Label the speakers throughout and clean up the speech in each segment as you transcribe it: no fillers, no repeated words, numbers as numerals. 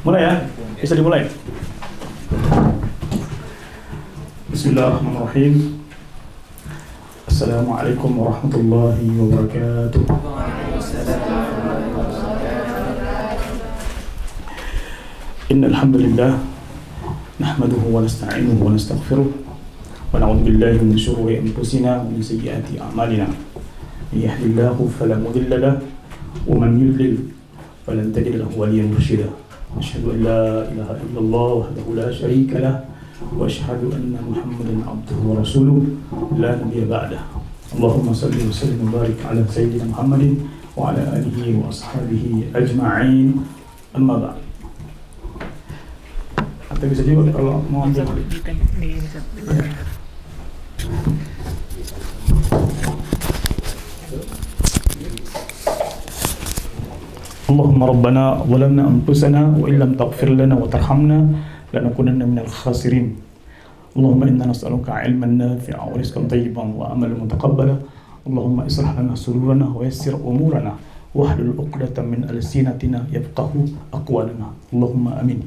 Speaker 1: Mulai ya, bisa dimulai. Bismillahirrahmanirrahim. Assalamualaikum warahmatullahi wabarakatuh. Innal hamdalillah nahmaduhu wa nasta'inuhu wa nastaghfiruh wa na'udzu billahi min shururi anfusina wa min sayyiati a'malina. May yahdihillahu fala mudilla lahu wa man yudlil falan tajida lahu waliyyan mursyida. Asyhadu an la ilaha illallah wahdahu la syarika lah wa asyhadu anna Muhammadan abduhu wa rasuluh la nabiyya ba'dah. Allahumma shalli wa sallim wa barik ala sayyidina Muhammadin wa ala alihi wa ashabihi ajma'in. Amma ba'd. Atau bisa juga kalau mau ambil Allahumma rabbana zalamna anfusana wa illam taghfir lana wa tarhamna lanakunanna minal khasirin. Allahumma inna nas'aluka 'ilman nafi'an wa rizqan thayyiban wa amalan mutaqabbala. Allahumma islih lana sururana wa yassir umurana wahlul 'uqdatam min alsinatina yafqahu aqwalana. Allahumma amin.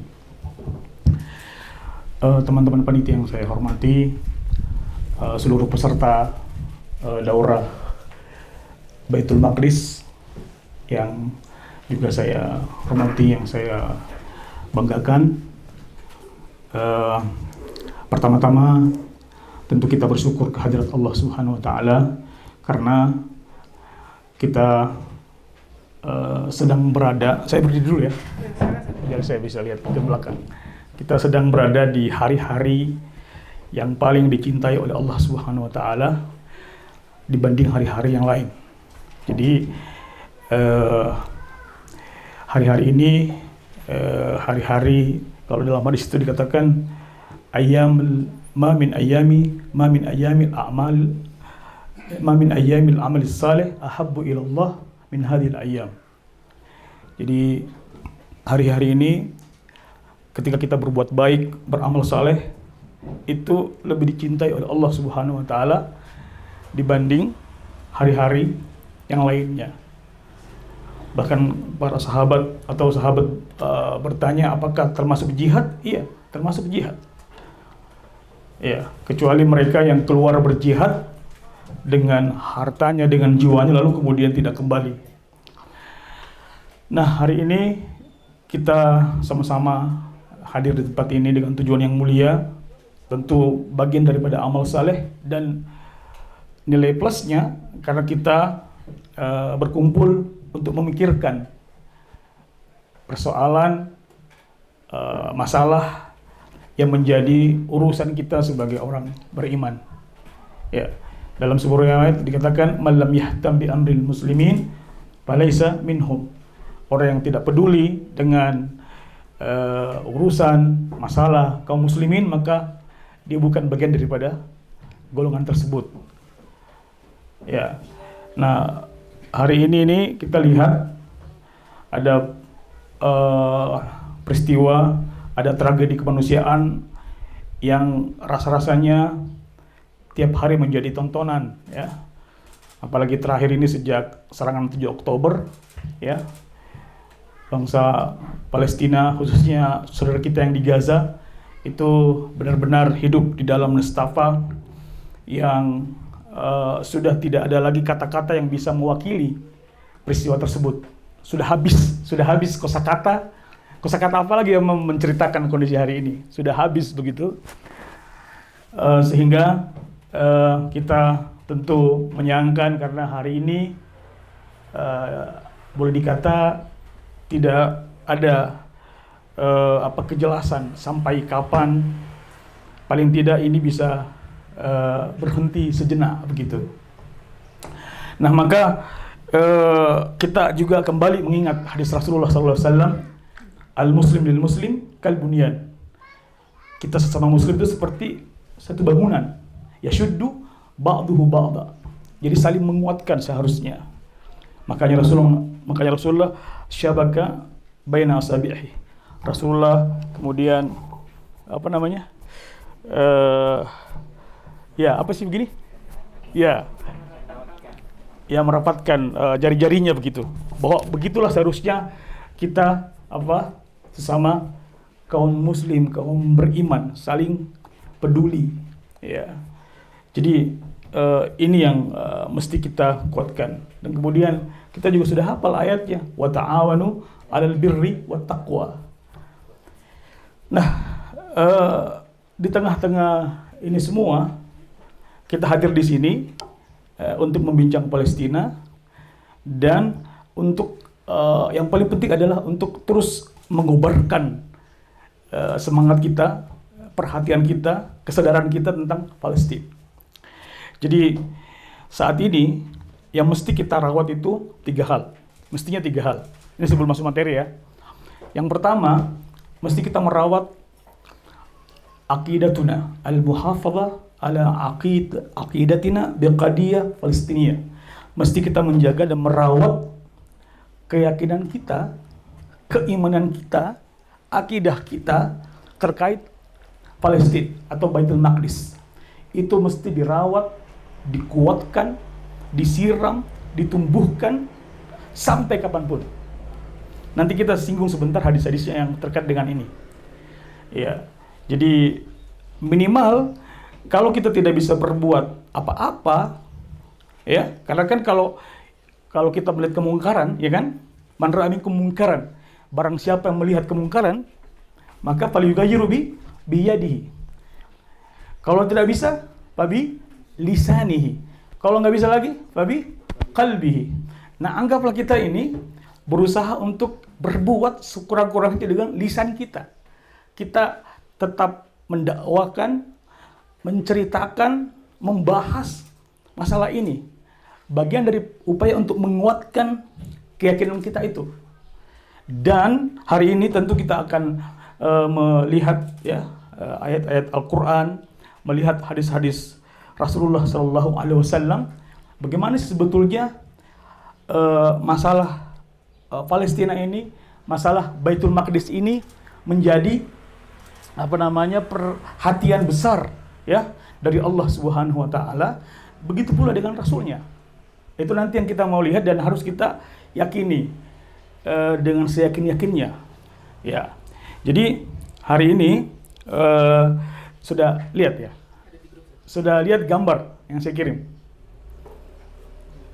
Speaker 1: Teman-teman panitia yang saya hormati, seluruh peserta daurah Baitul Maqdis yang juga saya hormati, yang saya banggakan. Pertama-tama tentu kita bersyukur kehadirat Allah Subhanahu wa taala karena kita sedang berada, saya berdiri dulu ya biar saya bisa lihat ke belakang. Kita sedang berada di hari-hari yang paling dicintai oleh Allah Subhanahu wa taala dibanding hari-hari yang lain. Jadi hari-hari ini hari-hari, kalau dalam hadis itu dikatakan ma min ayyamil amal salih ahabbu ila Allah min hadhil ayyam. Jadi hari-hari ini ketika kita berbuat baik, beramal saleh, itu lebih dicintai oleh Allah Subhanahu wa taala dibanding hari-hari yang lainnya. Bahkan para sahabat bertanya apakah termasuk jihad? Iya, termasuk jihad. Ya, kecuali mereka yang keluar berjihad dengan hartanya, dengan jiwanya, lalu kemudian tidak kembali. Nah, hari ini kita sama-sama hadir di tempat ini dengan tujuan yang mulia, tentu bagian daripada amal saleh dan nilai plusnya karena kita berkumpul untuk memikirkan persoalan masalah yang menjadi urusan kita sebagai orang beriman. Ya, dalam sebuah ayat dikatakan man lam yahtam bi amril muslimin falaysa minhum. Orang yang tidak peduli dengan urusan masalah kaum muslimin, maka dia bukan bagian daripada golongan tersebut. Ya. Nah, hari ini kita lihat ada peristiwa, ada tragedi kemanusiaan yang rasa-rasanya tiap hari menjadi tontonan, ya. Apalagi terakhir ini sejak serangan 7 Oktober, ya. Bangsa Palestina, khususnya saudara kita yang di Gaza, itu benar-benar hidup di dalam nestapa yang sudah tidak ada lagi kata-kata yang bisa mewakili peristiwa tersebut. Sudah habis kosakata apa lagi yang menceritakan kondisi hari ini. Sudah habis begitu. Sehingga kita tentu menyayangkan karena hari ini boleh dikata tidak ada kejelasan sampai kapan paling tidak ini bisa berhenti sejenak begitu. Nah, maka kita juga kembali mengingat hadis Rasulullah SAW, al-muslim lil muslim kal bunyan. Kita sesama muslim itu seperti satu bangunan, yashuddu ba'duhu ba'da. Jadi saling menguatkan seharusnya. Makanya Rasulullah syabaka baina asabihi. Rasulullah kemudian merapatkan jari-jarinya begitu. Bahwa begitulah seharusnya kita sesama kaum muslim, kaum beriman, saling peduli, ya. Jadi ini yang mesti kita kuatkan. Dan kemudian kita juga sudah hafal ayatnya, wa ta'awanu 'alal birri wat taqwa. Nah, di tengah-tengah ini semua kita hadir di sini untuk membincang Palestina, dan untuk yang paling penting adalah untuk terus mengobarkan semangat kita, perhatian kita, kesadaran kita tentang Palestina. Jadi saat ini yang mesti kita rawat itu 3 hal. Mestinya 3 hal. Ini sebelum masuk materi ya. Yang pertama, mesti kita merawat aqidatuna al-muhafadzah ala aqidatina biqadiyah Palestiniyah. Mesti kita menjaga dan merawat keyakinan kita, keimanan kita, akidah kita terkait Palestina atau Baitul Maqdis. Itu mesti dirawat, dikuatkan, disiram, ditumbuhkan sampai kapanpun. Nanti kita singgung sebentar hadis-hadisnya yang terkait dengan ini. Ya, jadi minimal kalau kita tidak bisa berbuat apa-apa, ya, karena kan kalau kita melihat kemungkaran, ya kan, man ra'a minkum mungkaran, barang siapa yang melihat kemungkaran, maka falyughayyiru biyadihi. Kalau tidak bisa, fabi lisanihi. Kalau nggak bisa lagi, fabi qalbihi. Nah, anggaplah kita ini berusaha untuk berbuat sekurang-kurangnya dengan lisan kita. Kita tetap mendakwakan, menceritakan, membahas masalah ini. Bagian dari upaya untuk menguatkan keyakinan kita itu. Dan hari ini tentu kita akan melihat ya ayat-ayat Al-Quran, melihat hadis-hadis Rasulullah SAW, bagaimana sebetulnya masalah Palestina ini, masalah Baitul Maqdis ini menjadi perhatian besar ya dari Allah Subhanahu wa taala, begitu pula dengan Rasulnya. Itu nanti yang kita mau lihat dan harus kita yakini dengan seyakin-yakinnya. Ya. Jadi hari ini sudah lihat ya. Sudah lihat gambar yang saya kirim?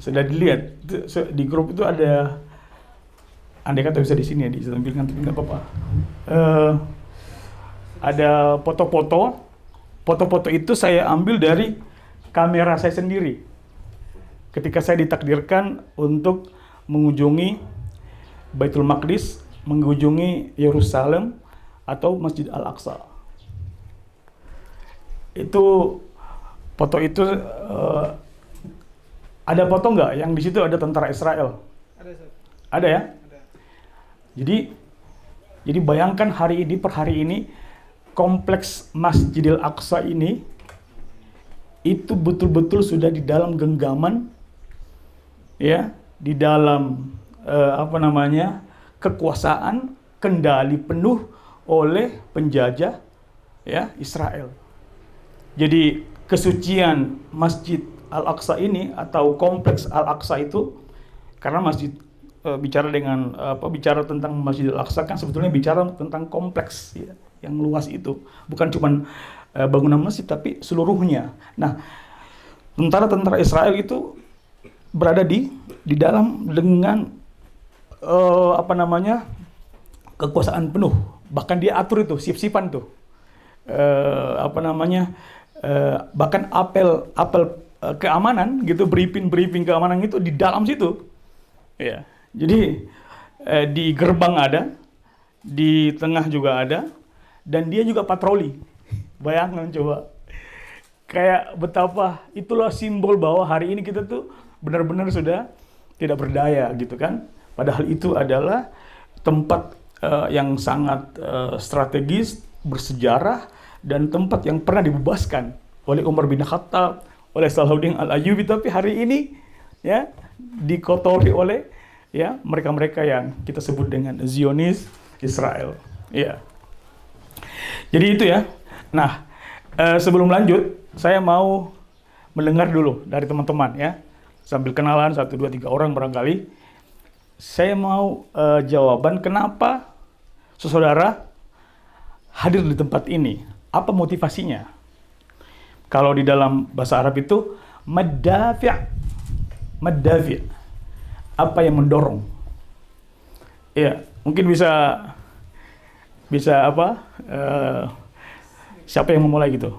Speaker 1: Sudah dilihat? Di grup itu ada, andai kata bisa di sini ya, ditampilkan, tapi nggak apa-apa. Ada foto-foto. Foto-foto itu saya ambil dari kamera saya sendiri. Ketika saya ditakdirkan untuk mengunjungi Baitul Maqdis, mengunjungi Yerusalem atau Masjid Al-Aqsa. Itu foto itu ada foto nggak yang di situ ada tentara Israel? Ada ya? Ada. Jadi bayangkan hari ini, per hari ini, kompleks Masjidil Aqsa ini itu betul-betul sudah di dalam genggaman, ya, di dalam kekuasaan, kendali penuh oleh penjajah, ya, Israel. Jadi kesucian Masjid Al-Aqsa ini atau kompleks Al-Aqsa itu, karena masjid bicara tentang Masjid Al-Aqsa kan sebetulnya bicara tentang kompleks ya, yang luas itu, bukan cuma bangunan masjid tapi seluruhnya. Nah, tentara-tentara Israel itu berada di dalam dengan kekuasaan penuh. Bahkan dia atur itu sip-sipan tuh. Bahkan apel keamanan gitu, briefing keamanan itu di dalam situ. Ya. Jadi di gerbang ada, di tengah juga ada, dan dia juga patroli. Bayangkan coba. Kayak betapa itulah simbol bahwa hari ini kita tuh benar-benar sudah tidak berdaya gitu kan. Padahal itu adalah tempat yang sangat strategis, bersejarah, dan tempat yang pernah dibebaskan oleh Umar bin Khattab, oleh Salahuddin Al-Ayyubi, tapi hari ini ya dikotori oleh ya mereka-mereka yang kita sebut dengan Zionis Israel. Ya. Jadi itu ya. Nah, sebelum lanjut, saya mau mendengar dulu dari teman-teman ya. Sambil kenalan 1, 2, 3 orang barangkali. Saya mau jawaban kenapa saudara hadir di tempat ini? Apa motivasinya? Kalau di dalam bahasa Arab itu maddafi'. Maddafi'. Apa yang mendorong? Ya, mungkin bisa apa? Siapa yang memulai gitu?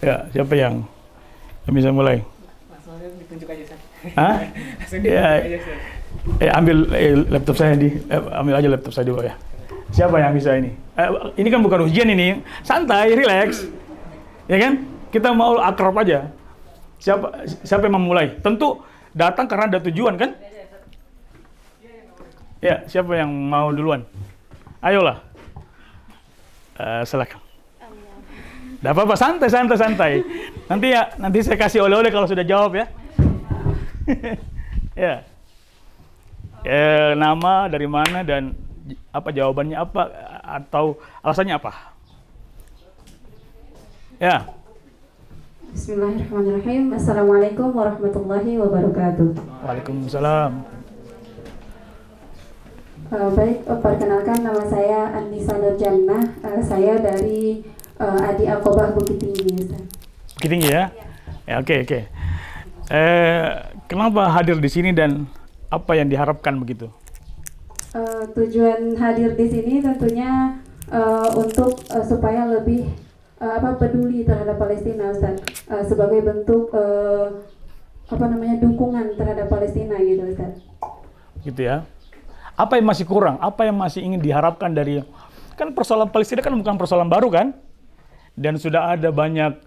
Speaker 1: Ya, siapa yang bisa mulai?
Speaker 2: Langsung ditunjuk aja, Ustaz.
Speaker 1: Hah?
Speaker 2: Langsung ditunjuk aja, Ustaz.
Speaker 1: Ambil laptop saya ambil aja laptop saya dulu ya. Siapa yang bisa ini? Ini kan bukan ujian ini, santai, relax. Ya kan? Kita mau akrab aja. Siapa yang memulai? Tentu datang karena ada tujuan kan? Ya, siapa yang mau duluan? Ayolah. Silakan. Enggak apa-apa, santai. Nanti saya kasih oleh-oleh kalau sudah jawab ya. Ya. Nama dari mana dan apa jawabannya apa atau alasannya apa? Ya.
Speaker 3: Bismillahirrahmanirrahim. Assalamualaikum warahmatullahi wabarakatuh.
Speaker 1: Waalaikumsalam.
Speaker 3: Baik, perkenalkan nama saya Anissa Nurjannah. Saya dari Adi Aqobah Bukit Tinggi, Ustaz.
Speaker 1: Bukit Tinggi ya? Ya, oke. Kenapa hadir di sini dan apa yang diharapkan begitu?
Speaker 3: Tujuan hadir di sini tentunya untuk supaya lebih peduli terhadap Palestina, Ustaz. Sebagai bentuk dukungan terhadap Palestina gitu, Ustaz.
Speaker 1: Gitu ya. Apa yang masih kurang? Apa yang masih ingin diharapkan dari kan persoalan Palestina kan bukan persoalan baru kan? Dan sudah ada banyak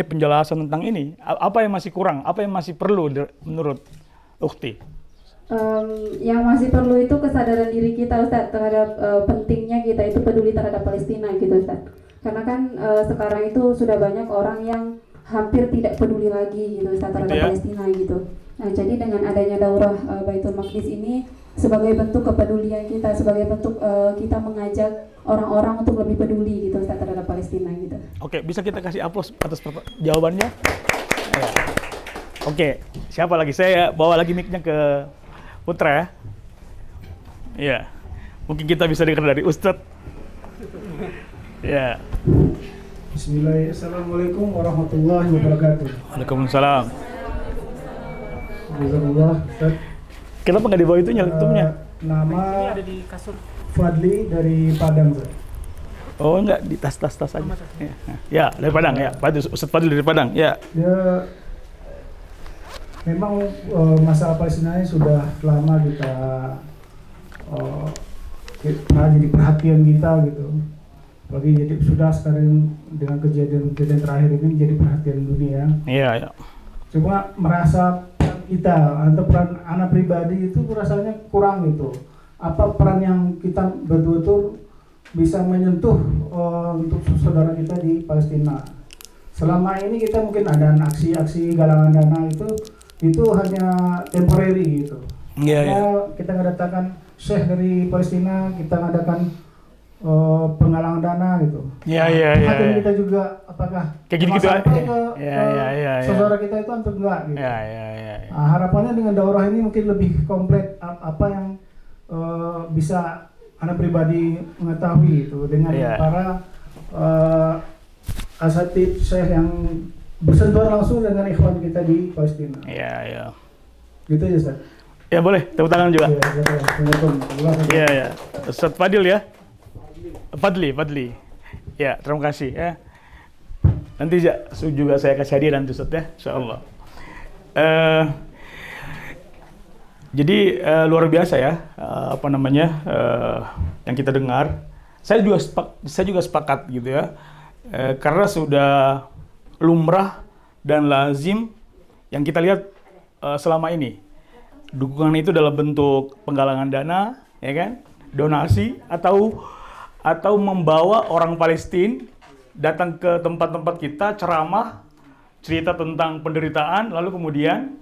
Speaker 1: penjelasan tentang ini. Apa yang masih kurang? Apa yang masih perlu menurut Ukhti?
Speaker 3: Yang masih perlu itu kesadaran diri kita, Ustaz, terhadap pentingnya kita itu peduli terhadap Palestina gitu, Ustaz. Karena kan sekarang itu sudah banyak orang yang hampir tidak peduli lagi gitu, Ustaz, terhadap Palestina gitu. Nah, jadi dengan adanya daurah Baitul Maqdis ini sebagai bentuk kepedulian kita, sebagai bentuk kita mengajak orang-orang untuk lebih peduli gitu, Ustaz, terhadap Palestina gitu.
Speaker 1: Oke, bisa kita kasih aplaus atas jawabannya? Ya. Oke, siapa lagi? Saya bawa lagi mic-nya ke Putra ya. Iya. Mungkin kita bisa dengar dari Ustadz. Ya.
Speaker 4: Bismillahirrahmanirrahim. Assalamualaikum warahmatullahi wabarakatuh.
Speaker 1: Waalaikumsalam.
Speaker 4: Alhamdulillah, Ustaz.
Speaker 1: Kenapa nggak dibawa itu laptopnya?
Speaker 4: Nama
Speaker 2: Ini ada di kasur.
Speaker 4: Fadli dari Padang, Ustaz.
Speaker 1: Oh, enggak, di tas aja. Ya, dari Padang ya. Ustadz Fadli dari Padang. Ya.
Speaker 4: Ya, memang masalah Palestina ini sudah lama kita jadi perhatian kita gitu. Apalagi jadi sudah sekarang dengan kejadian terakhir ini menjadi perhatian dunia.
Speaker 1: Iya, ya.
Speaker 4: Cuma merasa kita atau peran anak pribadi itu rasanya kurang gitu. Apa peran yang kita betul-betul bisa menyentuh untuk saudara kita di Palestina. Selama ini kita mungkin ada aksi-aksi galangan dana itu hanya temporary gitu.
Speaker 1: Iya.
Speaker 4: Kita mendatangkan Syekh dari Palestina, kita mengadakan penggalangan dana gitu.
Speaker 1: Iya.
Speaker 4: Hati kita juga apakah
Speaker 1: kayak gitu-gitu
Speaker 4: ya. Saudara kita itu atau enggak gitu.
Speaker 1: Iya.
Speaker 4: Nah, harapannya dengan daurah ini mungkin lebih komplit apa yang bisa anak pribadi mengetahui itu dengan para asatid Syekh yang bersentuhan langsung dengan ikhwan kita di Palestina.
Speaker 1: Iya.
Speaker 4: Gitu ya, Ustaz.
Speaker 1: Ya boleh, tepuk tangan juga. Iya. Ustadz Fadil ya. Fadli. Ya, terima kasih ya. Nanti juga saya kasih hadiah nanti Ustadz ya, insyaallah. Jadi luar biasa ya, yang kita dengar. Saya juga sepakat gitu ya, karena sudah lumrah dan lazim yang kita lihat selama ini. Dukungan itu dalam bentuk penggalangan dana, ya kan, donasi atau membawa orang Palestina datang ke tempat-tempat kita, ceramah, cerita tentang penderitaan, lalu kemudian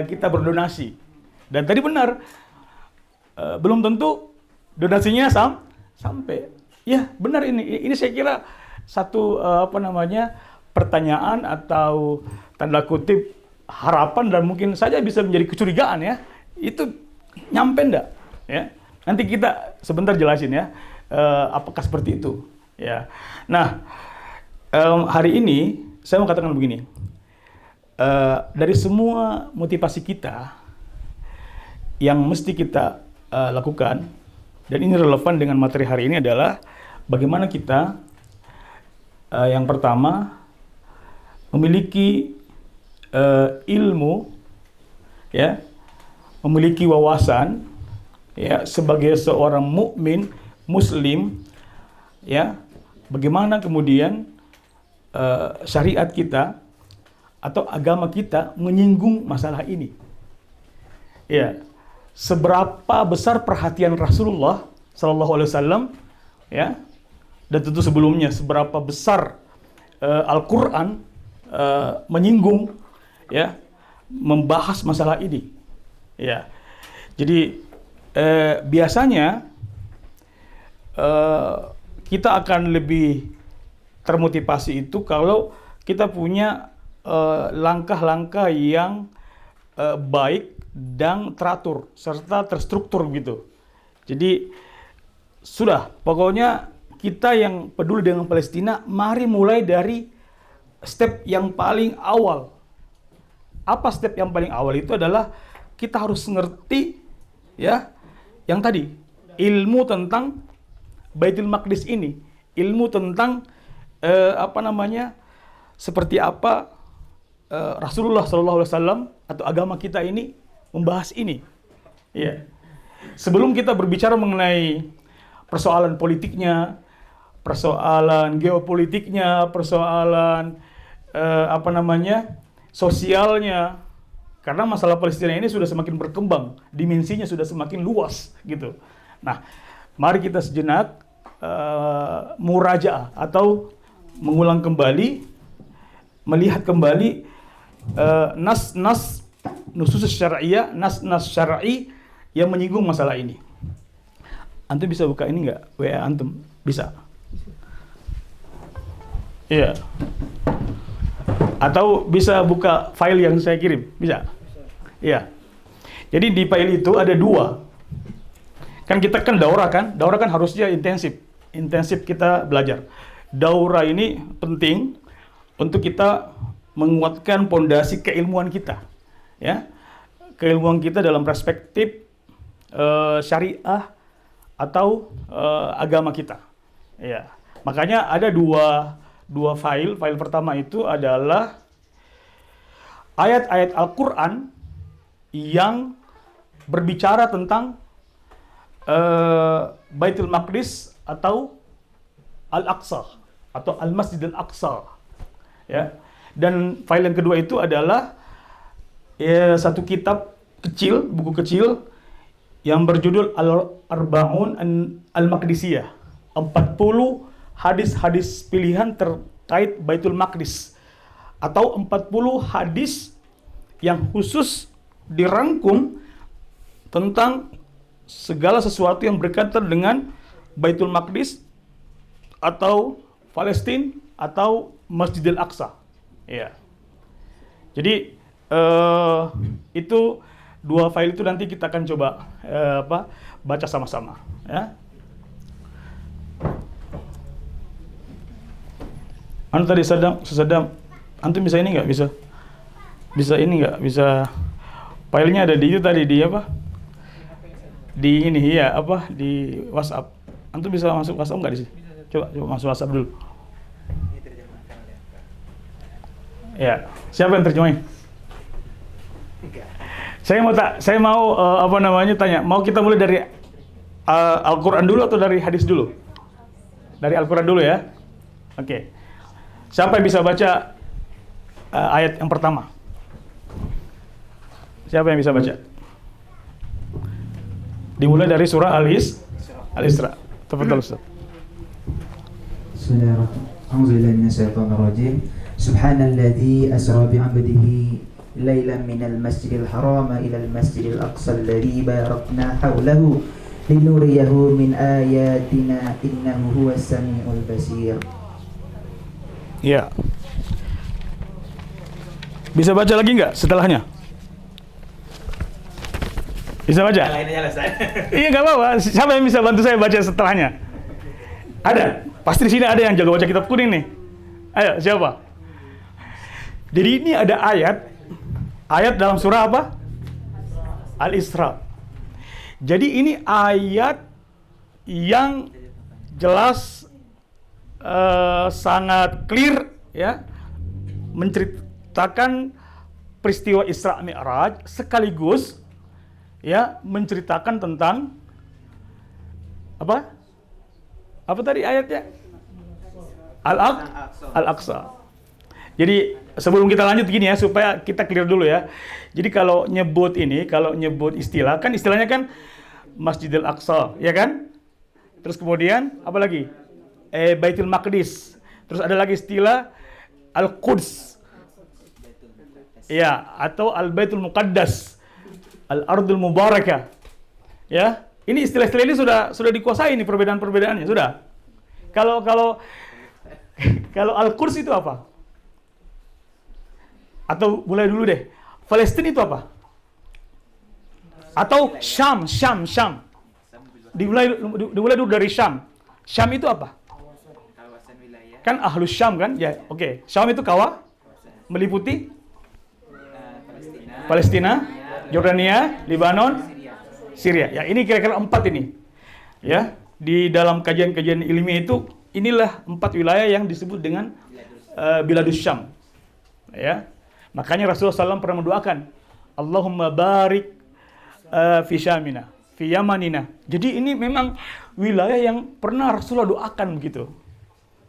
Speaker 1: kita berdonasi. Dan tadi benar, belum tentu donasinya sampai. Ya benar ini saya kira satu pertanyaan atau tanda kutip harapan dan mungkin saja bisa menjadi kecurigaan ya Itu nyampe enggak? Ya. Nanti kita sebentar jelasin ya, apakah seperti itu. Ya. Nah, hari ini saya mau katakan begini, dari semua motivasi kita yang mesti kita lakukan, dan ini relevan dengan materi hari ini adalah bagaimana kita yang pertama memiliki ilmu, ya, memiliki wawasan, ya, sebagai seorang mukmin muslim, ya, bagaimana kemudian syariat kita atau agama kita menyinggung masalah ini, ya, seberapa besar perhatian Rasulullah Sallallahu Alaihi Wasallam, ya, dan tentu sebelumnya seberapa besar Al-Quran menyinggung, ya, membahas masalah ini. Ya, jadi biasanya kita akan lebih termotivasi itu kalau kita punya langkah-langkah yang baik dan teratur serta terstruktur gitu. Jadi sudah, pokoknya kita yang peduli dengan Palestina, mari mulai dari step yang paling awal. Apa step yang paling awal? Itu adalah kita harus ngerti, ya, yang tadi, ilmu tentang Baitul Maqdis ini, ilmu tentang seperti apa Rasulullah SAW atau agama kita ini membahas ini. Ya. Sebelum kita berbicara mengenai persoalan politiknya, persoalan geopolitiknya, persoalan sosialnya. Karena masalah Palestina ini sudah semakin berkembang, dimensinya sudah semakin luas gitu. Nah, mari kita sejenak murajaah atau mengulang kembali, melihat kembali nas-nas nusus syar'iyah, nas-nas syar'i yang menyinggung masalah ini. Antum bisa buka ini nggak? WA antum bisa? Iya. Atau bisa buka file yang saya kirim, bisa? Iya. Jadi di file itu ada dua. Kan kita kan daurah kan harusnya intensif kita belajar. Daurah ini penting untuk kita menguatkan pondasi keilmuan kita, ya, keilmuan kita dalam perspektif syariah atau agama kita. Ya, makanya ada dua file. File pertama itu adalah ayat-ayat Al-Quran yang berbicara tentang Baitul Maqdis atau Al-Aqsa atau Al-Masjid Al-Aqsa, ya. Dan file yang kedua itu adalah satu kitab kecil, buku kecil yang berjudul Al-Arba'un Al-Maqdisiyah, 40 hadis-hadis pilihan terkait Baitul Maqdis, atau 40 hadis yang khusus dirangkum tentang segala sesuatu yang berkaitan dengan Baitul Maqdis atau Palestina atau Masjidil Aqsa. Ya. Jadi itu dua file itu nanti kita akan coba baca sama-sama, ya. Anu tadi sedang antum bisa ini nggak? Bisa ini nggak? Bisa filenya ada di itu tadi, di apa? Di ini ya, di WhatsApp. Antum bisa masuk WhatsApp nggak di sini? Coba masuk WhatsApp dulu. Ya, siapa yang terjemahin? Saya mau tanya, mau kita mulai dari Al-Quran dulu atau dari hadis dulu? Dari Al-Quran dulu ya. Oke. Siapa yang bisa baca ayat yang pertama? Siapa yang bisa baca? Dimulai dari surah Al-Isra. Tafadhal Ustaz.
Speaker 5: Bismillahirrahmanirrahim. A'udzubillahi minasyaitonir rajim. Subhanalladzi asra bi'abdihi lailan minal masjidil haram ilal masjidil aqsa alladzi barakna hawlahu linuriyahu min ayatina innahu huwas samiul basir.
Speaker 1: Ya. Bisa baca lagi nggak setelahnya? Bisa baca?
Speaker 5: Lainnya Ustaz.
Speaker 1: Iya, nggak apa-apa. Siapa yang bisa bantu saya baca setelahnya? Ada? Pasti di sini ada yang jago baca kitab kuning nih. Ayo, siapa? Jadi ini ada ayat dalam surah apa? Al-Isra. Jadi ini ayat yang jelas sangat clear ya, menceritakan peristiwa Isra Mi'raj sekaligus ya menceritakan tentang apa? Apa tadi ayatnya? Al-Aqsa. Jadi sebelum kita lanjut gini ya, supaya kita clear dulu ya. Jadi kalau nyebut istilah, kan istilahnya kan Masjidil Aqsa, ya kan? Terus kemudian apa lagi? Baitul Maqdis. Terus ada lagi istilah Al-Quds. Ya, atau Al-Baitul Muqaddas. Al-Ardul Mubarakah. Ya, ini istilah-istilah ini sudah dikuasai nih perbedaan-perbedaannya, sudah. Kalau Al-Quds itu apa? Atau mulai dulu deh. Palestina itu apa? Atau Syam. Dimulai dulu dari Syam. Syam itu apa?
Speaker 5: Kawasan wilayah.
Speaker 1: Kan Ahlus Syam kan? Ya, oke. Syam itu meliputi Palestina, Yordania, Lebanon, Syria. Ya, ini kira-kira 4 ini. Ya, di dalam kajian-kajian ilmiah itu inilah 4 wilayah yang disebut dengan Biladus Syam. Ya. Makanya Rasulullah SAW pernah mendoakan, Allahumma barik fi Syamina, fi Yamanina. Jadi ini memang wilayah yang pernah Rasulullah doakan begitu.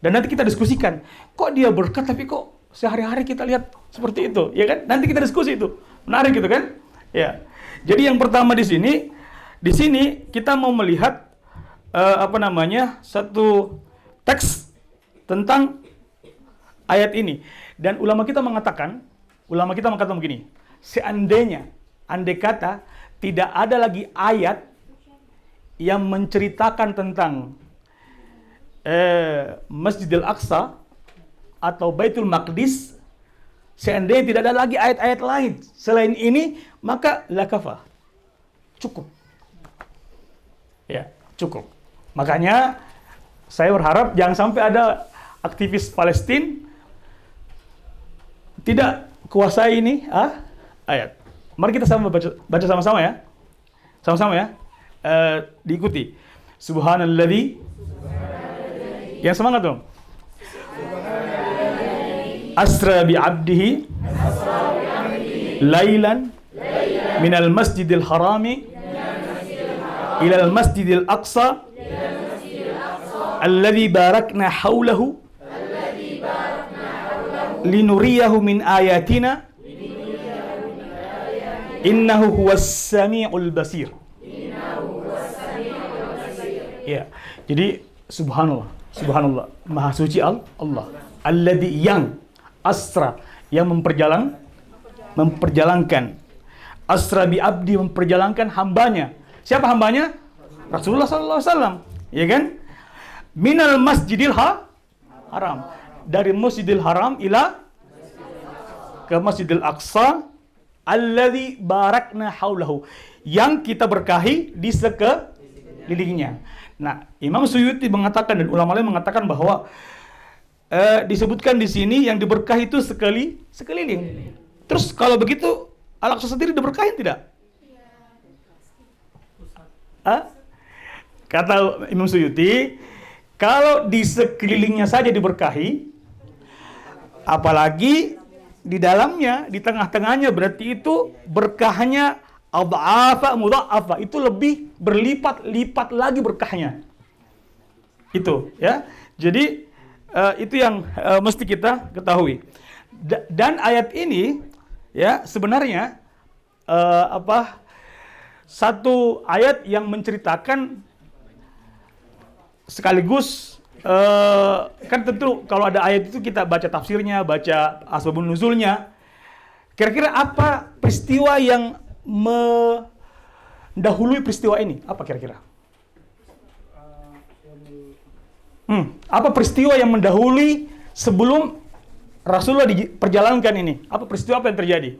Speaker 1: Dan nanti kita diskusikan, kok dia berkat tapi kok sehari-hari kita lihat seperti itu, ya kan? Nanti kita diskusi itu. Menarik gitu kan? Ya. Jadi yang pertama di sini kita mau melihat satu teks tentang ayat ini. Dan ulama kita mengatakan begini, andai kata tidak ada lagi ayat yang menceritakan tentang Masjidil Aqsa atau Baitul Maqdis, seandainya tidak ada lagi ayat-ayat lain selain ini, maka la kafa. Cukup. Ya, cukup. Makanya saya berharap jangan sampai ada aktivis Palestina tidak kuasai ini ayat. Mari kita baca sama-sama ya. Sama-sama ya. Diikuti. Subhanalladzi. Yang semangat dong. Asra bi 'abdihi lailan minal masjidil harami ilal masjidil aqsa alladzi barakna haulahu linuriyahu min ayatina innahu huwas sami'ul basir. Ya. Jadi subhanallah, maha suci Allah. Alladzi yang asra, yang memperjalankan. Asra bi abdi, memperjalankan hambanya. Siapa hambanya? Rasulullah sallallahu alaihi wasallam, ya kan? Minal masjidil haram. Dari Masjidil Haram ke Masjidil Aqsa alladzi barakna haulahu, yang kita berkahi di sekelilingnya. Nah, Imam Suyuti mengatakan dan ulama lain mengatakan bahwa disebutkan di sini yang diberkahi itu sekeliling. Terus kalau begitu Al-Aqsa sendiri diberkahi tidak? Kata Imam Suyuti, kalau di sekelilingnya saja diberkahi, apalagi di dalamnya, di tengah-tengahnya, berarti itu berkahnya adha'afa mudha'afa, itu lebih berlipat-lipat lagi berkahnya. Itu ya. Jadi itu yang mesti kita ketahui. Dan ayat ini ya sebenarnya satu ayat yang menceritakan sekaligus kan tentu kalau ada ayat itu kita baca tafsirnya, baca asbabun nuzulnya. Kira-kira apa peristiwa yang mendahului peristiwa ini? Apa kira-kira? Apa peristiwa yang mendahului sebelum Rasulullah diperjalankan ini? Apa peristiwa apa yang terjadi?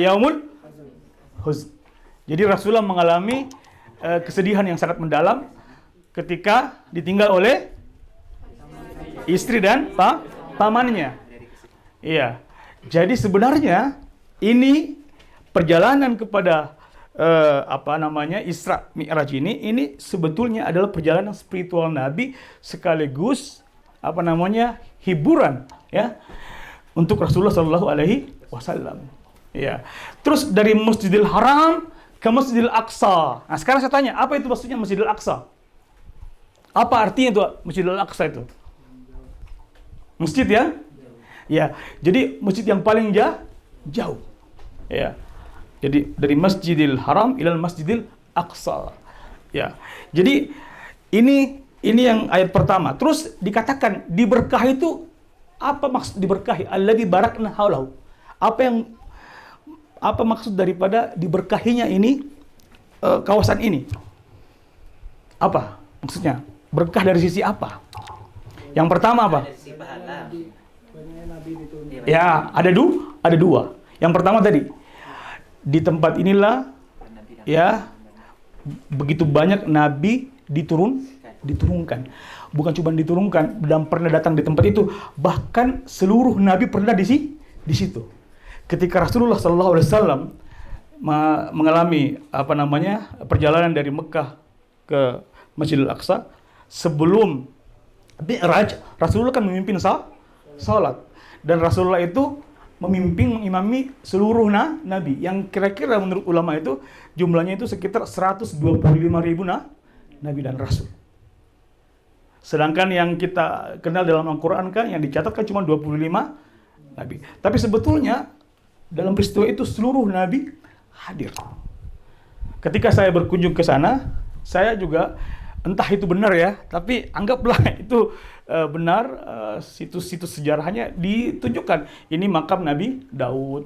Speaker 1: Yaumul Huzn. Jadi Rasulullah mengalami kesedihan yang sangat mendalam ketika ditinggal oleh istri dan pamannya. Iya. Jadi sebenarnya ini perjalanan kepada Isra Mi'raj ini sebetulnya adalah perjalanan spiritual Nabi sekaligus hiburan ya untuk Rasulullah Shallallahu Alaihi Wasallam. Ya. Terus dari Masjidil Haram ke Masjidil Aqsa. Nah sekarang saya tanya, apa itu maksudnya Masjidil Aqsa? Apa artinya itu Masjidil Aqsa itu? Masjid ya? Ya. Jadi masjid yang paling jauh. Ya. Jadi dari Masjidil Haram ilal Masjidil Aqsa. Ya. Jadi ini yang ayat pertama. Terus dikatakan diberkahi itu apa maksud diberkahi? Alladzi barakna haulahu. Apa maksud daripada diberkahinya ini kawasan ini? Apa maksudnya? Berkah dari sisi apa? Yang pertama apa? Ya, ada dua. Yang pertama tadi, di tempat inilah ya begitu banyak nabi diturunkan. Bukan cuma diturunkan dan pernah datang di tempat itu, bahkan seluruh nabi pernah di situ. Ketika Rasulullah SAW mengalami perjalanan dari Mekah ke Masjidil Aqsa, sebelum Mi'raj, Rasulullah kan memimpin salat, dan Rasulullah itu mengimami seluruh nabi yang kira-kira menurut ulama itu jumlahnya itu sekitar 125.000 nabi dan rasul. Sedangkan yang kita kenal dalam Al-Quran kan yang dicatatkan cuma 25 nabi. Tapi sebetulnya dalam peristiwa itu seluruh nabi hadir. Ketika saya berkunjung ke sana, saya juga entah itu benar ya, tapi anggaplah itu benar, situs-situs sejarahnya ditunjukkan. Ini makam Nabi Daud,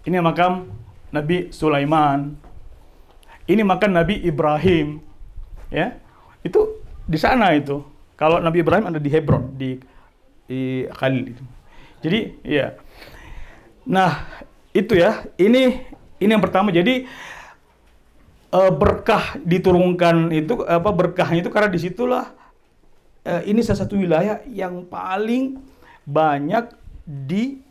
Speaker 1: ini makam Nabi Sulaiman, ini makam Nabi Ibrahim, ya itu di sana itu. Kalau Nabi Ibrahim ada di Hebron, di Khalil itu. Jadi ya, nah itu ya, ini yang pertama. Jadi berkah diturunkan itu berkahnya itu karena disitulah ini salah satu wilayah yang paling banyak dituruni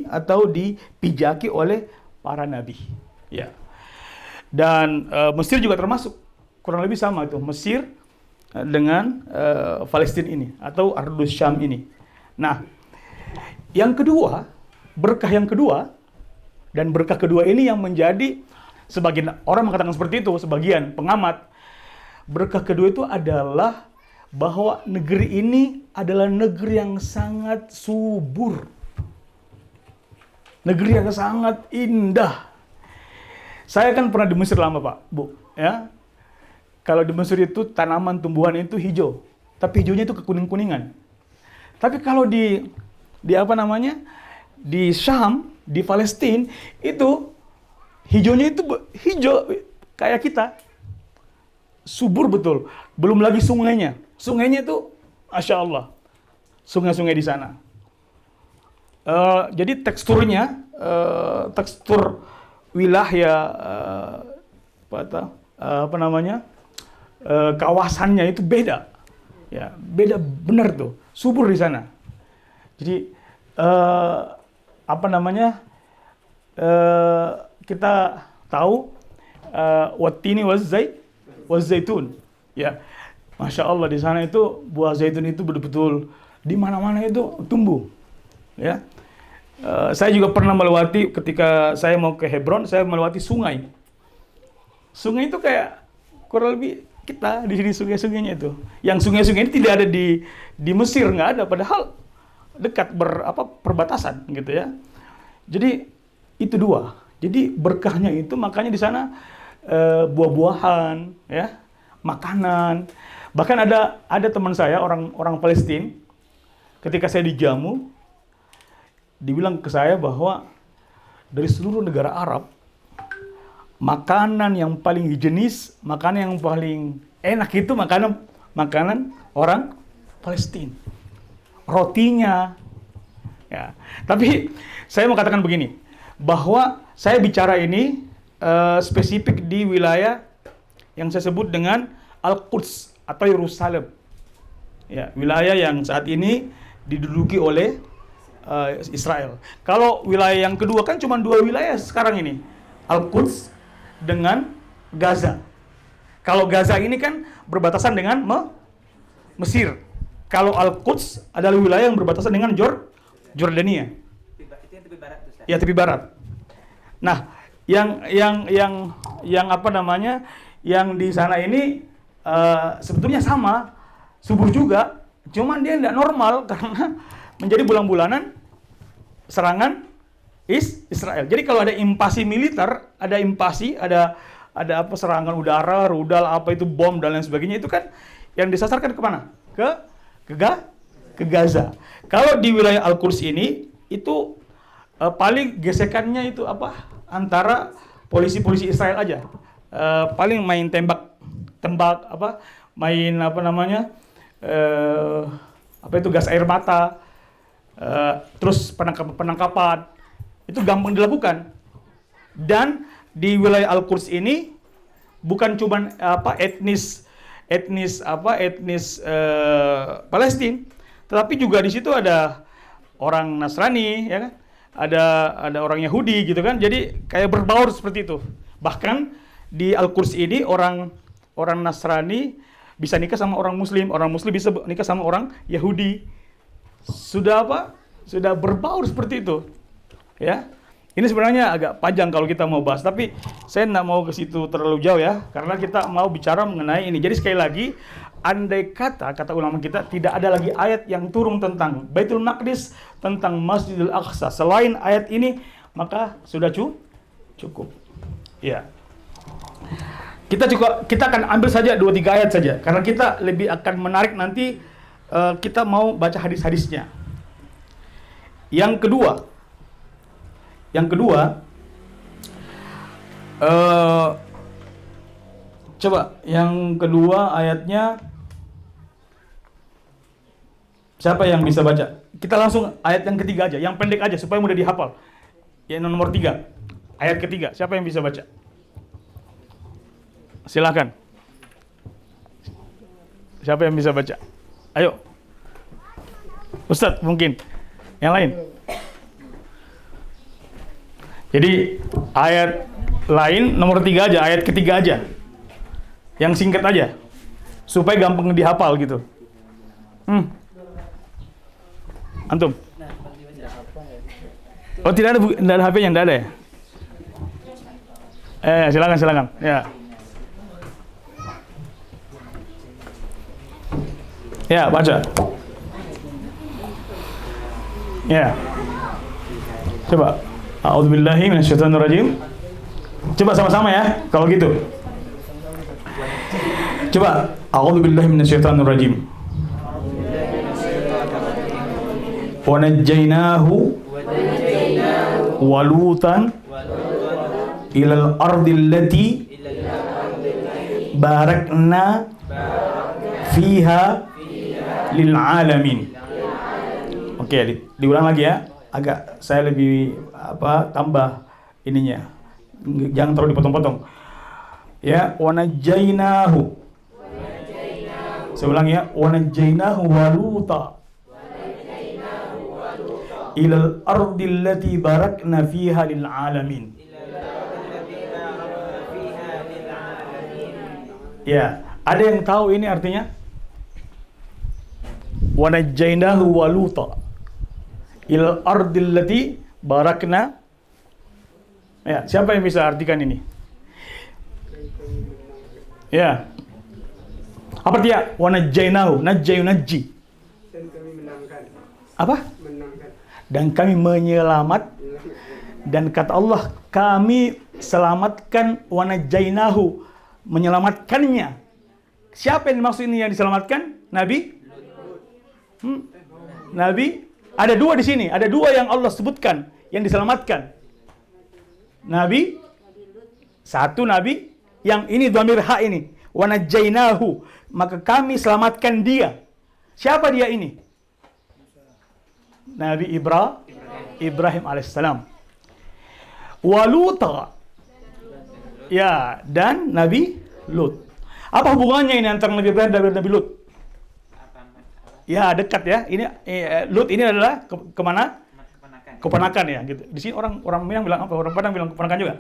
Speaker 1: atau dipijaki oleh para nabi ya. Dan Mesir juga termasuk, kurang lebih sama itu Mesir dengan Palestina ini atau Ardus Syam ini. Nah yang kedua, berkah yang kedua, dan berkah kedua ini yang menjadi, sebagian orang mengatakan seperti itu, sebagian pengamat, berkah kedua itu adalah bahwa negeri ini adalah negeri yang sangat subur, negeri yang sangat indah. Saya kan pernah di Mesir lama Pak, Bu, ya. Kalau di Mesir itu tanaman tumbuhan itu hijau, tapi hijaunya itu kekuning-kuningan. Tapi kalau di Syam, di Palestina itu hijaunya itu hijau kayak kita, subur betul. Belum lagi sungainya itu, Masya Allah, sungai-sungai di sana. Jadi teksturnya, tekstur wilayah kawasannya itu beda, ya beda benar tuh, subur di sana. Jadi kita tahu watini wazaitun, ya Masya Allah di sana itu buah zaitun itu betul-betul di mana-mana itu tumbuh, ya. Saya juga pernah melewati, ketika saya mau ke Hebron, saya melewati sungai. Sungai itu kayak kurang lebih kita di sini sungai-sungainya itu. Yang sungai-sungai ini tidak ada di Mesir, nggak ada, padahal dekat perbatasan gitu ya. Jadi itu dua. Jadi berkahnya itu makanya di sana buah-buahan, ya, makanan. Bahkan ada teman saya orang Palestina, ketika saya dijamu, dibilang ke saya bahwa dari seluruh negara Arab, makanan yang paling higienis, makanan yang paling enak itu makanan orang Palestina. Rotinya, ya. Tapi saya mau katakan begini, bahwa saya bicara ini spesifik di wilayah yang saya sebut dengan Al-Quds atau Yerusalem. Ya, wilayah yang saat ini diduduki oleh Israel. Kalau wilayah yang kedua kan cuma 2 wilayah sekarang ini, Al-Quds dengan Gaza. Kalau Gaza ini kan berbatasan dengan Mesir. Kalau Al-Quds adalah wilayah yang berbatasan dengan Jordania.
Speaker 5: Itu yang tepi barat, Ustaz.
Speaker 1: Ya, tepi barat. Nah, yang apa namanya? Yang di sana ini sebetulnya sama, subur juga, cuman dia tidak normal karena menjadi bulan-bulanan serangan Israel. Jadi kalau ada invasi militer, ada apa serangan udara, rudal, apa itu bom dan lain sebagainya, itu kan yang disasarkan kemana? Ke Gaza. Kalau di wilayah Al-Quds ini itu paling gesekannya itu apa? Antara polisi-polisi Israel aja. Paling main tembak apa? Main apa namanya? Apa itu gas air mata. Terus penangkapan itu gampang dilakukan. Dan di wilayah Al-Quds ini bukan cuma apa etnis Palestina, tetapi juga di situ ada orang Nasrani, ya kan? Ada orang Yahudi gitu kan. Jadi kayak berbaur seperti itu. Bahkan di Al-Quds ini orang Nasrani bisa nikah sama orang Muslim bisa nikah sama orang Yahudi. Sudah berbaur seperti itu. Ya. Ini sebenarnya agak panjang kalau kita mau bahas, tapi saya nggak mau ke situ terlalu jauh ya, karena kita mau bicara mengenai ini. Jadi sekali lagi, andai kata ulama kita tidak ada lagi ayat yang turun tentang Baitul Maqdis, tentang Masjidil Aqsa selain ayat ini, maka sudah cukup. Ya. Kita akan ambil saja 2-3 ayat saja, karena kita lebih akan menarik nanti kita mau baca hadis-hadisnya. Yang kedua, coba yang kedua ayatnya, siapa yang bisa baca? Kita langsung ayat yang ketiga aja, yang pendek aja supaya mudah dihafal. Yang nomor 3, ayat ketiga, siapa yang bisa baca? Silakan. Siapa yang bisa baca? Ayo. Ustadz mungkin. Yang lain. Jadi ayat lain nomor 3 aja, ayat ketiga aja. Yang singkat aja. Supaya gampang dihafal gitu. Antum? Oh, tidak ada HP-nya, tidak ada ya? Silakan. Ya. Ya, baca. Ya. Coba. A'udzubillahi minasyaitonirrajim. Coba sama-sama ya, kalau gitu. Coba. A'udzubillahi minasyaitonirrajim. Wa najjaynahu wa lutan ilal ardil lati barakna fiha lil alamin. Oke, diulang lagi ya. Agak saya lebih tambah ininya. Jangan terlalu dipotong-potong. Ya, wa najjaynahu. Saya ulang ya, wa najjaynahu wa luta ilal ardil lati barakna fiha lil alamin. Ya, ada yang tahu ini artinya? Wa najjaynahu wa luta ilal ardil lati barakna. Ya, siapa yang bisa artikan ini? Ya. Apa dia? Wa najjaynahu, najji.
Speaker 6: Dan kami menangkan.
Speaker 1: Apa?
Speaker 6: Menangkan.
Speaker 1: Dan kami dan kata Allah, kami selamatkan, wa najjaynahu, menyelamatkannya. Siapa yang dimaksud ini yang diselamatkan? Nabi? Nabi? Ada 2 di sini, ada 2 yang Allah sebutkan yang diselamatkan. Nabi, 1 Nabi, yang ini dhamir ha ini, wa najjaynahu, maka kami selamatkan dia. Siapa dia ini? Nabi Ibrahim alaihissalam. Wa luta, Ya, dan Nabi Lut. Apa hubungannya ini antara Nabi Ibrahim dan Nabi Lut? Ya, dekat ya. Ini Lut ini adalah kemana? Keponakan ya, gitu. Di sini orang Minang bilang apa? Orang Padang bilang keponakan juga.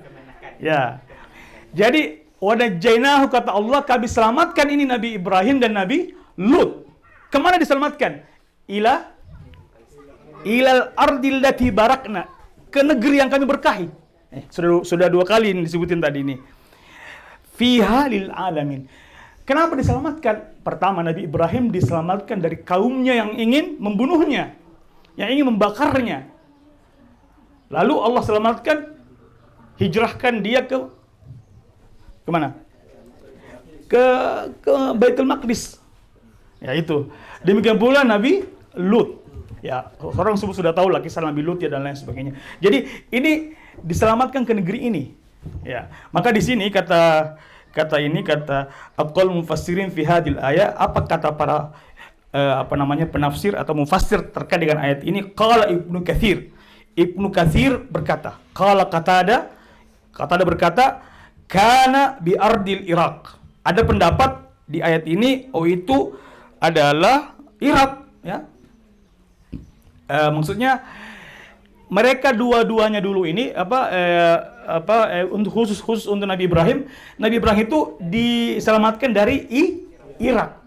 Speaker 1: Ya. Jadi wadajainahu, kata Allah, kami selamatkan ini Nabi Ibrahim dan Nabi Lut. Kemana diselamatkan? Ilal ardil lati barakna, ke negeri yang kami berkahi. Sudah 2 kali ini disebutin tadi ini. Fiha lil alamin. Kenapa diselamatkan? Pertama, Nabi Ibrahim diselamatkan dari kaumnya yang ingin membunuhnya, yang ingin membakarnya. Lalu Allah selamatkan, hijrahkan dia ke mana? Ke Baitul Maqdis. Ya itu. Demikian pula Nabi Lut. Ya, orang sudah tahu lah kisah Nabi Lut ya dan lain sebagainya. Jadi ini diselamatkan ke negeri ini. Ya, maka di sini kata aqwal mufassirin fi hadil ayat, apa kata para penafsir atau mufassir terkait dengan ayat ini? Qala Ibnu Katsir. Ibnu Katsir berkata, qala Qatada berkata, kana bi ardil Irak. Ada pendapat di ayat ini, itu adalah Irak, ya. Maksudnya mereka dua-duanya dulu ini untuk khusus untuk Nabi Ibrahim. Nabi Ibrahim itu diselamatkan dari Irak.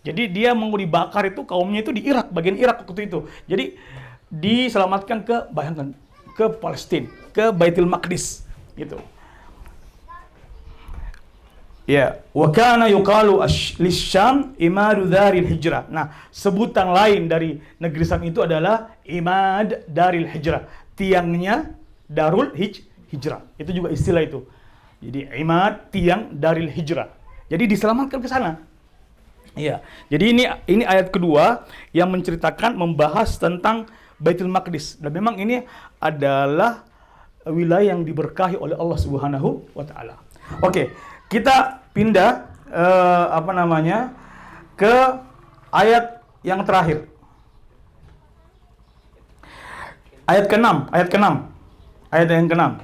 Speaker 1: Jadi dia mau dibakar itu kaumnya itu di Irak, bagian Irak waktu itu. Jadi diselamatkan bayangkan, ke Palestina, ke Baitul Maqdis gitu. Ya, wa kana yuqalu lisyam imadu daril hijrah. Nah, sebutan lain dari negeri Syam itu adalah imad daril hijrah, tiangnya darul hijrah. Itu juga istilah itu. Jadi imad, tiang daril hijrah. Jadi diselamatkan ke sana. Iya. Jadi ini ayat kedua yang menceritakan, membahas tentang Baitul Maqdis. Dan memang ini adalah wilayah yang diberkahi oleh Allah Subhanahu wa taala. Oke, kita pindah ke ayat yang terakhir. Ayat ke-6. Ayat yang ke-6.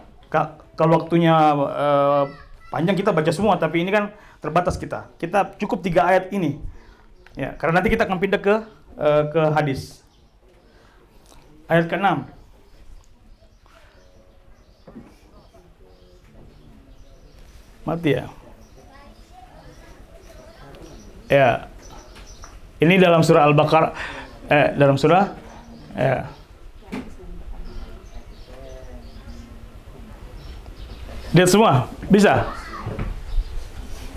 Speaker 1: Kalau waktunya panjang kita baca semua, tapi ini kan terbatas kita. Kita cukup 3 ayat ini. Ya, karena nanti kita akan pindah ke hadis. Ayat ke-6. Mati ya? Ya. Ini dalam surah Al-Baqarah. Dalam surah lihat semua? Bisa?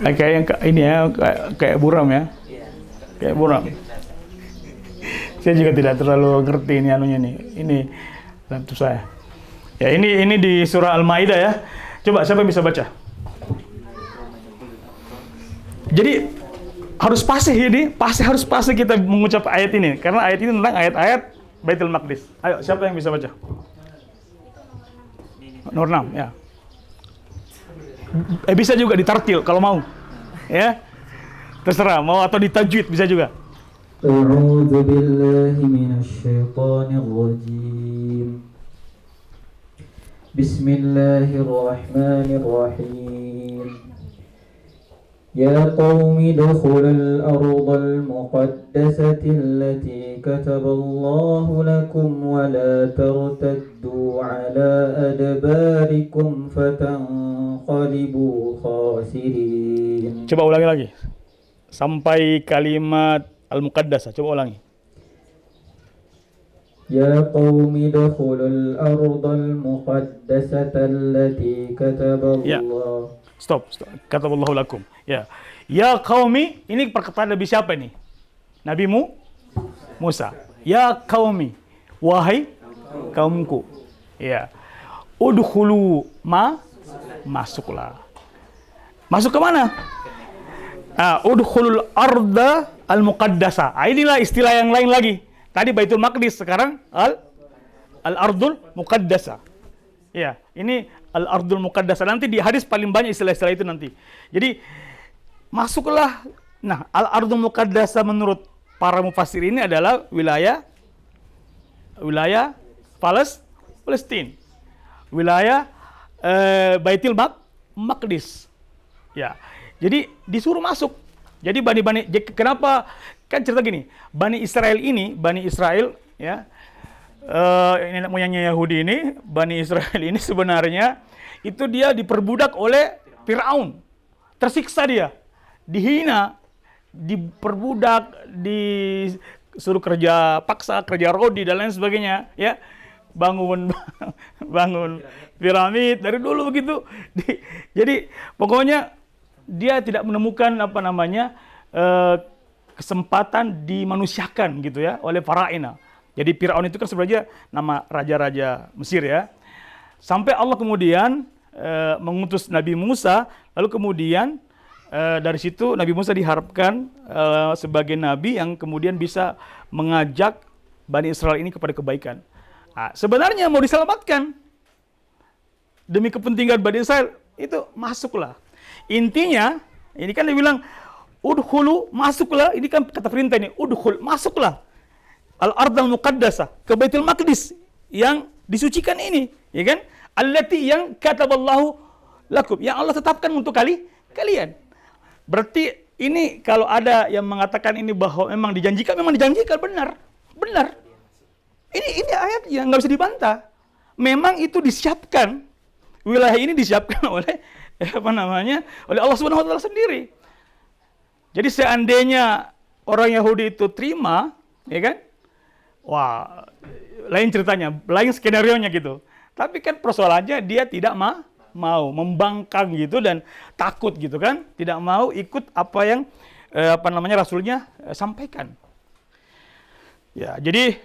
Speaker 1: Kayak yang ini ya, kayak buram ya. Kayak buram. Saya juga tidak terlalu ngerti ini anunya nih. Ini laptop saya. Ya, ini di surah Al-Maidah ya. Coba siapa yang bisa baca? Jadi harus fasih ini, harus fasih kita mengucap ayat ini, karena ayat ini tentang ayat-ayat Baitul Maqdis. Ayo, siapa yang bisa baca? Nomor 6 ya. Bisa juga ditartil kalau mau. Ya. Terserah, mau atau ditajwid bisa juga.
Speaker 5: A'udzu billahi minasyaitonir rajim. Bismillahirrahmanirrahim. Ya qaumi dukhulul ardal muqaddasati allati kataballahu lakum wa la tartaddu ala adbarikum fatanqalibu khasirin.
Speaker 1: Coba ulangi lagi. Sampai kalimat al-muqaddasah, coba ulangi.
Speaker 5: Ya qaumi dukhulul ardal muqaddasata allati kataballahu.
Speaker 1: Ya. Stop. Kataballahu lakum. Ya. Ya qaumi, ini perkataan Nabi siapa nih? Nabi Musa. Ya qaumi, wahai kaumku. Ya. Udkhulu masuklah. Masuk ke mana? Udkhulul arda al-muqaddasah. Inilah istilah yang lain lagi. Tadi Baitul Maqdis, sekarang al-ardul muqaddasah. Ya, ini al-ardul muqaddasah. Nanti di hadis paling banyak istilah-istilah itu nanti. Jadi masuklah. Nah, al-ardul muqaddasah menurut para mufassir ini adalah wilayah Palestina. Wilayah Baitul Maqdis. Ya. Jadi disuruh masuk. Jadi kenapa kan cerita gini, Bani Israel ya, nenek moyangnya Yahudi ini, Bani Israel ini sebenarnya itu dia diperbudak oleh Firaun, tersiksa dia, dihina, diperbudak, disuruh kerja paksa, kerja rodi dan lain sebagainya, ya, bangun piramid dari dulu begitu. Jadi pokoknya dia tidak menemukan kesempatan dimanusiakan gitu ya oleh faraina. Jadi Firaun itu kan sebenarnya nama raja-raja Mesir ya. Sampai Allah kemudian mengutus Nabi Musa, lalu kemudian dari situ Nabi Musa diharapkan sebagai nabi yang kemudian bisa mengajak Bani Israel ini kepada kebaikan. Nah, sebenarnya mau diselamatkan demi kepentingan Bani Israel, itu masuklah. Intinya, ini kan dia bilang, udhulu, masuklah, ini kan kata perintah ini, udhul, masuklah. Al-ardal muqaddasah, ke Baitul Maqdis, yang disucikan ini, ya kan? Allati yang kataballahu lakum, yang Allah tetapkan untuk kalian. Berarti ini kalau ada yang mengatakan ini bahwa memang dijanjikan, benar. Ini ayat yang nggak bisa dibantah. Memang itu disiapkan, wilayah ini disiapkan oleh oleh Allah Subhanahu wa taala sendiri. Jadi seandainya orang Yahudi itu terima, ya kan? Wah, lain ceritanya, lain skenarionya gitu. Tapi kan persoalannya dia tidak mau membangkang gitu dan takut gitu kan, tidak mau ikut apa yang Rasulnya sampaikan. Ya, jadi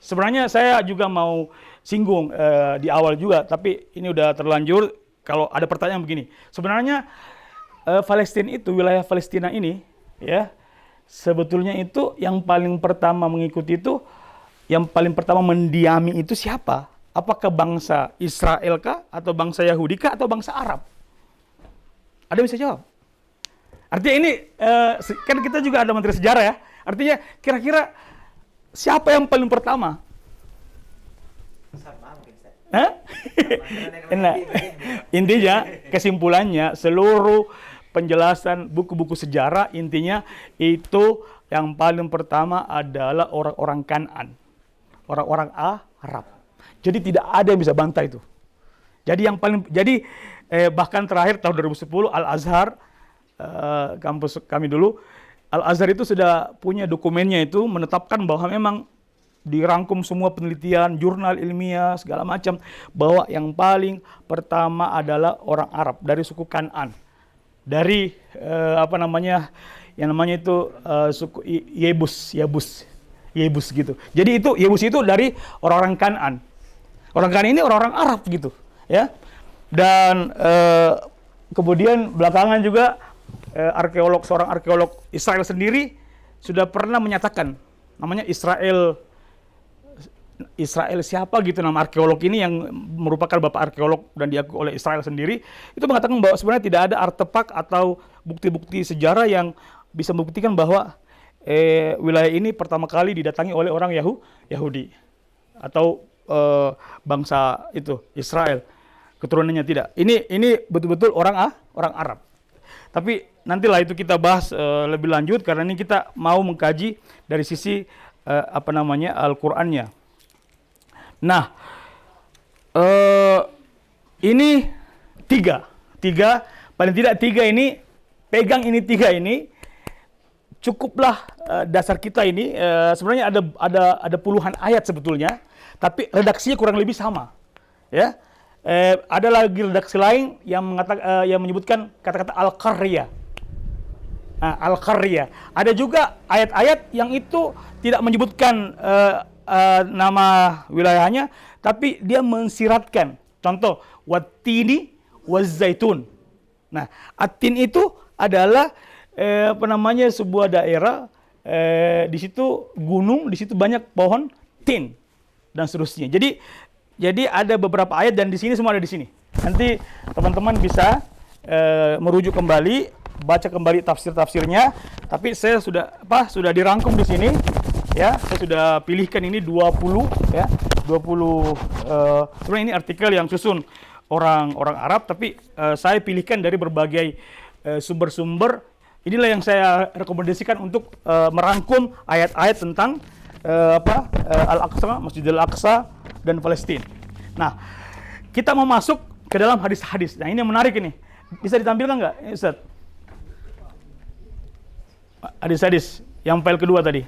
Speaker 1: sebenarnya saya juga mau singgung di awal juga, tapi ini udah terlanjur. Kalau ada pertanyaan begini, sebenarnya Palestina itu, wilayah Palestina ini, ya, sebetulnya itu yang paling pertama mengikuti itu, yang paling pertama mendiami itu siapa? Apakah bangsa Israel kah, atau bangsa Yahudi kah, atau bangsa Arab? Ada yang bisa jawab? Artinya ini, kan kita juga ada menteri sejarah ya, artinya kira-kira siapa yang paling pertama? Nah, intinya kesimpulannya seluruh penjelasan buku-buku sejarah intinya itu yang paling pertama adalah orang-orang Kan'an, orang-orang Arab. Jadi tidak ada yang bisa bantah itu. Jadi bahkan terakhir tahun 2010 Al-Azhar, kampus kami dulu, Al-Azhar itu sudah punya dokumennya itu menetapkan bahwa memang dirangkum semua penelitian, jurnal ilmiah, segala macam, bahwa yang paling pertama adalah orang Arab dari suku Kan'an. Dari yang namanya itu suku Yebus gitu. Jadi itu Yebus itu dari orang-orang Kan'an. Orang Kan'an ini orang-orang Arab gitu, ya. Dan kemudian belakangan juga seorang arkeolog Israel sendiri sudah pernah menyatakan, namanya Israel siapa gitu, nama arkeolog ini yang merupakan bapak arkeolog dan diakui oleh Israel sendiri, itu mengatakan bahwa sebenarnya tidak ada artefak atau bukti-bukti sejarah yang bisa membuktikan bahwa wilayah ini pertama kali didatangi oleh orang Yahudi atau bangsa itu Israel, keturunannya tidak. Ini betul-betul orang Arab. Tapi nantilah itu kita bahas lebih lanjut, karena ini kita mau mengkaji dari sisi Al-Qur'annya. Nah, ini tiga, paling tidak tiga ini, pegang ini tiga ini, cukuplah dasar kita ini. Sebenarnya ada puluhan ayat sebetulnya, tapi redaksinya kurang lebih sama, ya. Ada lagi redaksi lain yang menyebutkan kata-kata al-qaryah. Nah, al-qaryah. Ada juga ayat-ayat yang itu tidak menyebutkan nama wilayahnya, tapi dia mensiratkan. Contoh, wattini wazzaitun. Nah, atin itu adalah sebuah daerah, di situ gunung, di situ banyak pohon tin dan seterusnya. Jadi ada beberapa ayat dan di sini semua ada di sini. Nanti teman-teman bisa merujuk kembali, baca kembali tafsir-tafsirnya. Tapi saya sudah dirangkum di sini. Ya, saya sudah pilihkan ini 20 ya, 20 sebenarnya ini artikel yang susun orang Arab, tapi saya pilihkan dari berbagai sumber-sumber. Inilah yang saya rekomendasikan untuk merangkum ayat-ayat tentang Al-Aqsa, Masjidil Aqsa dan Palestina. Nah, kita mau masuk ke dalam hadis-hadis. Nah, ini yang menarik ini. Bisa ditampilkan nggak, Ustaz? Hadis-hadis yang file kedua tadi.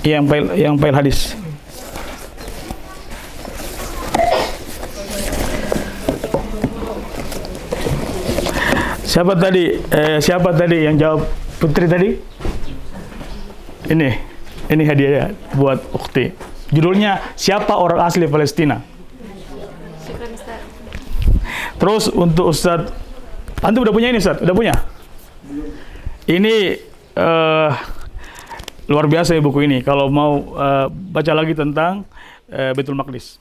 Speaker 1: Yang file hadis. Siapa tadi yang jawab? Putri tadi? Ini hadiah buat Ukhti. Judulnya siapa orang asli Palestina? Terus untuk Ustadz, antum udah punya ini Ustadz? Udah punya? Ini luar biasa ya buku ini. Kalau mau baca lagi tentang Baitul Maqdis.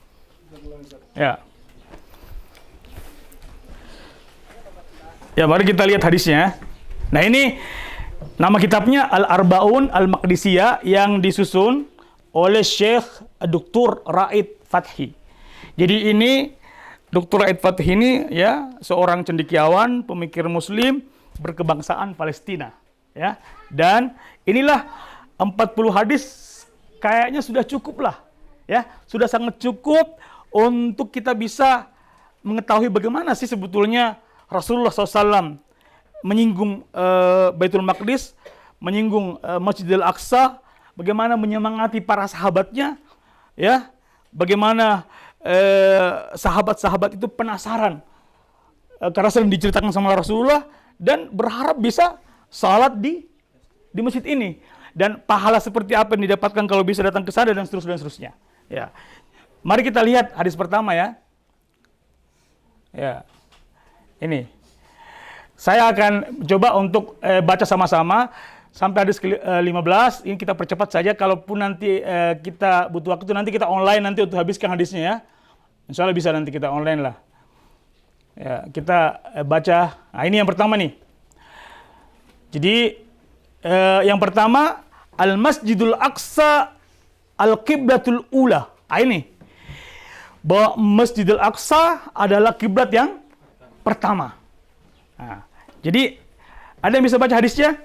Speaker 1: Ya. Ya, mari kita lihat hadisnya. Nah, ini nama kitabnya Al-Arbaun Al-Maqdisiyah yang disusun oleh Syekh Dr. Raid Fathi. Jadi ini Dr. Raid Fathi ini ya seorang cendekiawan, pemikir muslim berkebangsaan Palestina, ya. Dan inilah 40 hadis kayaknya sudah cukup lah, ya. Sudah sangat cukup untuk kita bisa mengetahui bagaimana sih sebetulnya Rasulullah SAW menyinggung Baitul Maqdis, menyinggung Masjidil Aqsa, bagaimana menyemangati para sahabatnya, ya, bagaimana sahabat-sahabat itu penasaran karena sering diceritakan sama Rasulullah dan berharap bisa salat di masjid ini, dan pahala seperti apa yang didapatkan kalau bisa datang ke sana dan seterusnya. Ya, mari kita lihat hadis pertama ya. Ya. Ini saya akan coba untuk baca sama-sama sampai hadis ke-15. Ini kita percepat saja. Kalaupun nanti kita butuh waktu, nanti kita online nanti untuk habiskan hadisnya ya. Insya Allah bisa nanti kita online lah. Ya, kita baca. Nah, ini yang pertama nih. Jadi yang pertama, Al-Masjidul Aqsa Al-Qiblatul Ula. Nah, ini bahwa Masjidil Aqsa adalah kiblat yang pertama. Nah, jadi ada yang bisa baca hadisnya?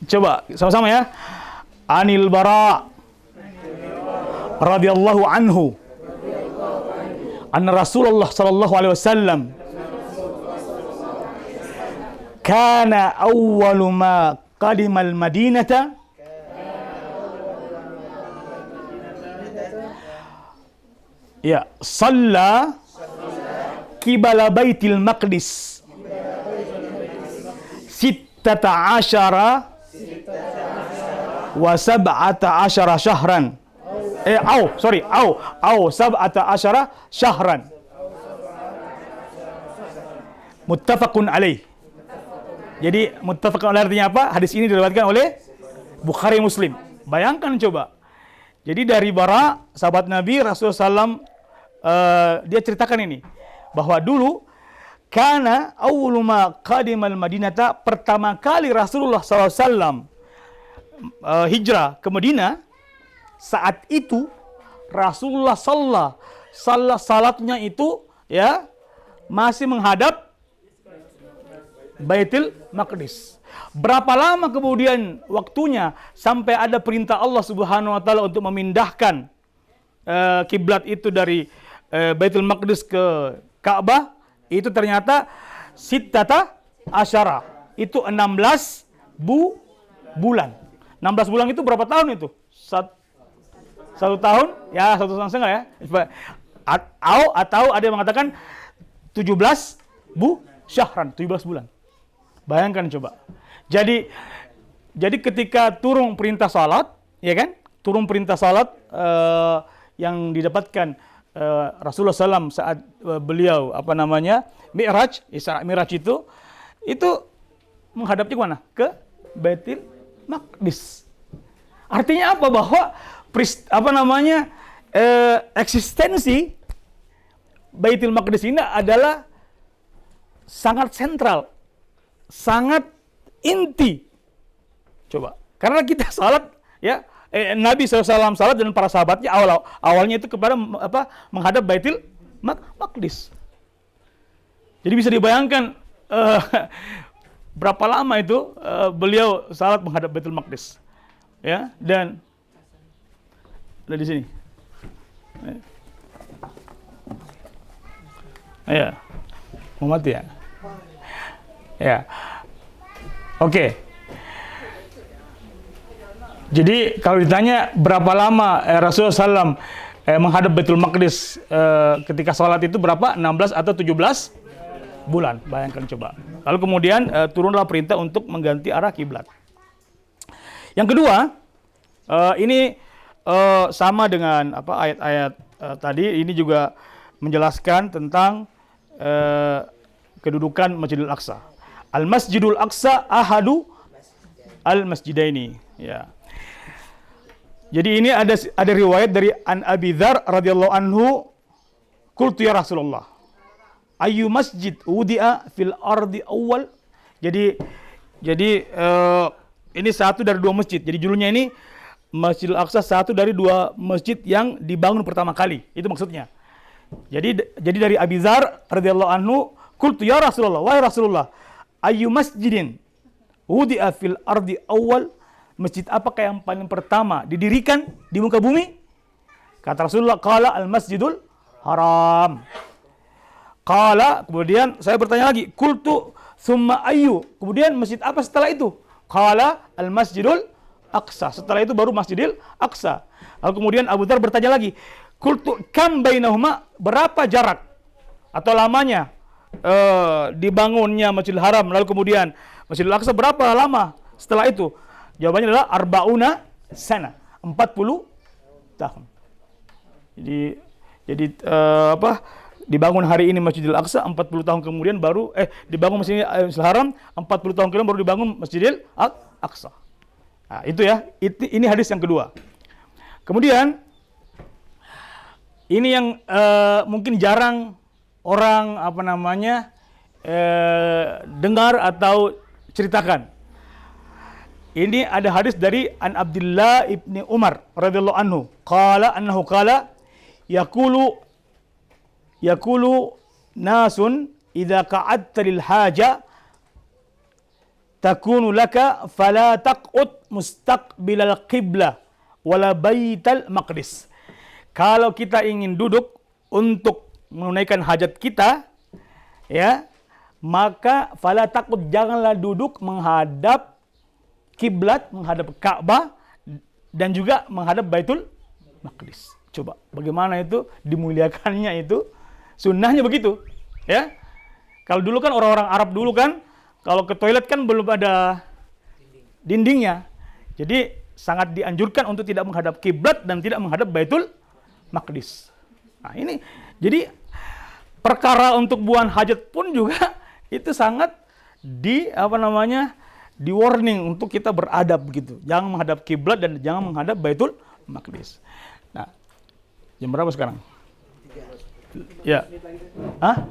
Speaker 1: Coba sama-sama ya. Anil Bara radhiyallahu anhu anna Rasulullah sallallahu alaihi wasallam kana awwalu ma qadimal madinata ya shalla qibala Baitil Maqdis sittata asyara wa sab'ata asyara syahran sab'ata asyara syahran muttafaqun alaih. Jadi muttafaqun alaih artinya apa? Hadis ini diriwayatkan oleh Bukhari Muslim. Bayangkan coba. Jadi dari Bara, sahabat Nabi Rasulullah SAW, dia ceritakan ini bahwa dulu kana awwalu ma qadimal madinata, pertama kali Rasulullah SAW hijrah ke Madinah, saat itu Rasulullah salatnya itu ya masih menghadap Baitul Maqdis. Berapa lama kemudian waktunya sampai ada perintah Allah Subhanahu wa taala untuk memindahkan kiblat itu dari Baitul Maqdis ke Ka'bah, itu ternyata sittata asyara, itu 16 bulan. 16 bulan itu berapa tahun itu? Satu tahun? Ya, 1 tahun setengah ya. Atau ada yang mengatakan 17 syahran, 17 bulan. Bayangkan coba. Jadi ketika turun perintah salat, ya kan? Turun perintah salat yang didapatkan Rasulullah SAW saat beliau Mi'raj, Isra Mi'raj itu menghadapnya kemana? Ke Baitul Maqdis. Artinya apa? Bahwa eksistensi Baitul Maqdis ini adalah sangat sentral, sangat inti. Coba, karena kita salat ya, Nabi SAW salat dan para sahabatnya awalnya itu kepada menghadap Baitul Maqdis. Jadi bisa dibayangkan berapa lama itu beliau salat menghadap Baitul Maqdis. Ya, dan ada di sini. Ya. Mau mati ya? Ya. Oke. Jadi kalau ditanya berapa lama Rasulullah SAW menghadap Baitul Maqdis ketika sholat itu berapa? 16 atau 17 bulan. Bayangkan coba. Lalu kemudian turunlah perintah untuk mengganti arah kiblat. Yang kedua, ini sama dengan ayat-ayat tadi. Ini juga menjelaskan tentang kedudukan Masjidil Aqsa. Al-Masjidul Aqsa ahadu al-masjidaini. Ya. Jadi ini ada riwayat dari An Abi Dzar radhiyallahu anhu, qultu ya Rasulullah, ayyu masjid wudi'a fil ardi awal. Jadi ini satu dari dua masjid. Jadi judulnya ini Masjidil Aqsa, satu dari dua masjid yang dibangun pertama kali. Itu maksudnya. Jadi dari Abi Dzar radhiyallahu anhu, qultu ya Rasulullah, wahai Rasulullah, ayyu masjidin wudi'a fil ardi awal, masjid apakah yang paling pertama didirikan di muka bumi? Kata Rasulullah, qala al-masjidul haram. Qala, kemudian saya bertanya lagi, qultu summa ayyu, kemudian masjid apa setelah itu? Qala al-masjidul aqsa. Setelah itu baru Masjidil Aqsa. Lalu kemudian Abu Dzar bertanya lagi, qultu kam bainahuma, berapa jarak atau lamanya dibangunnya Masjidil Haram, lalu kemudian Masjidil Aqsa berapa lama setelah itu? Jawabannya adalah arba'una sana, 40 tahun. Jadi dibangun hari ini Masjidil Aqsa, 40 tahun kemudian baru dibangun Masjidil Haram, 40 tahun kemudian baru dibangun Masjidil Aqsa. Nah, itu ya. Ini hadis yang kedua. Kemudian ini yang mungkin jarang orang dengar atau ceritakan. Ini ada hadis dari An Abdullah ibni Umar radhiyallahu anhu, annahu qala yaqulu nasun idza qa'adta lil haja takunu laka fala taq'ud mustaqbilal qiblah wala baital maqdis. Kalau kita ingin duduk untuk menunaikan hajat kita, ya, maka fala taq'ud, janganlah duduk menghadap kiblat, menghadap Ka'bah, dan juga menghadap Baitul Maqdis. Coba bagaimana itu dimuliakannya itu, sunnahnya begitu, ya. Kalau dulu kan orang-orang Arab dulu kan, kalau ke toilet kan belum ada dindingnya, jadi sangat dianjurkan untuk tidak menghadap kiblat dan tidak menghadap Baitul Maqdis. Nah ini, jadi perkara untuk buang hajat pun juga itu sangat di warning untuk kita beradab begitu. Jangan menghadap kiblat dan jangan menghadap Baitul Maqdis. Nah, jam berapa sekarang? Ya. Hah?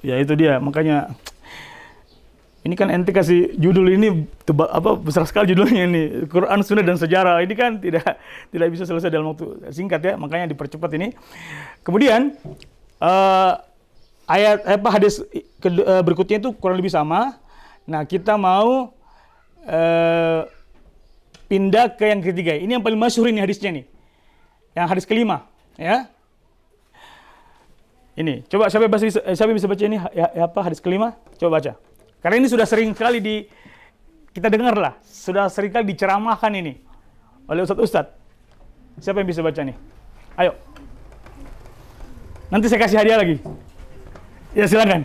Speaker 1: Ya itu dia, makanya ini kan ente kasih judul ini besar sekali judulnya ini, Quran, Sunnah dan Sejarah. Ini kan tidak bisa selesai dalam waktu singkat ya, makanya dipercepat ini. Kemudian hadis berikutnya itu kurang lebih sama. Nah, kita mau pindah ke yang ketiga. Ini yang paling masyhur ini hadisnya nih. Yang hadis kelima, ya. Ini, coba siapa bisa baca ini hadis kelima? Coba baca. Karena ini sudah sering kali kita dengar lah, sudah sering kali diceramahkan ini oleh ustadz. Siapa yang bisa baca nih? Ayo. Nanti saya kasih hadiah lagi. Ya silakan.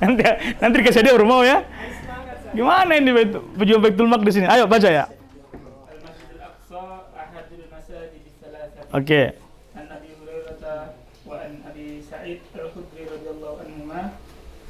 Speaker 1: nanti dikasih hadiah baru mau ya. Gimana ini pejuang Baitul Maqdis ini? Ayo baca ya.
Speaker 7: Al-Masjidil Aqsa ahadul masajid tsalatsah.
Speaker 1: Oke.
Speaker 7: An Abi Hurairah wa an Abi Sa'id al-Khudri radhiyallahu anhuma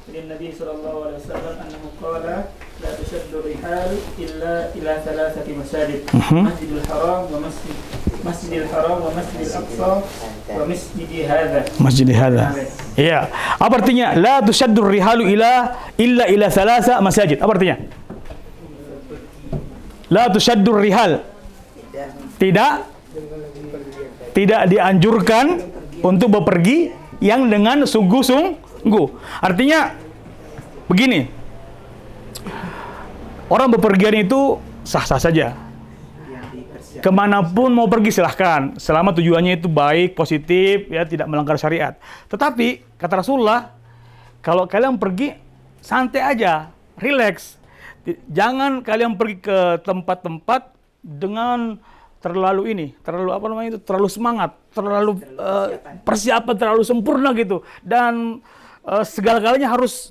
Speaker 7: dari Nabi sallallahu alaihi wasallam annahu qala la tushaddu rihal illa ila thalathati masajid. Masjidil Haram wa Masjid Masjidil Haram wa Masjidil Aqsa wa masjidi hadza.
Speaker 1: Masjid hadza. Iya. Apa artinya? La tushaddur rihalu illa ila thalatha masajid. Apa artinya? La tushaddur rihal. Tidak dianjurkan untuk bepergi yang dengan sungguh-sungguh. Artinya begini. Orang bepergian itu sah-sah saja. Kemanapun mau pergi silahkan, selama tujuannya itu baik, positif, ya tidak melanggar syariat. Tetapi kata Rasulullah, kalau kalian pergi santai aja, relax. Jangan kalian pergi ke tempat-tempat dengan terlalu terlalu semangat, terlalu persiapan terlalu sempurna gitu, dan segala-galanya harus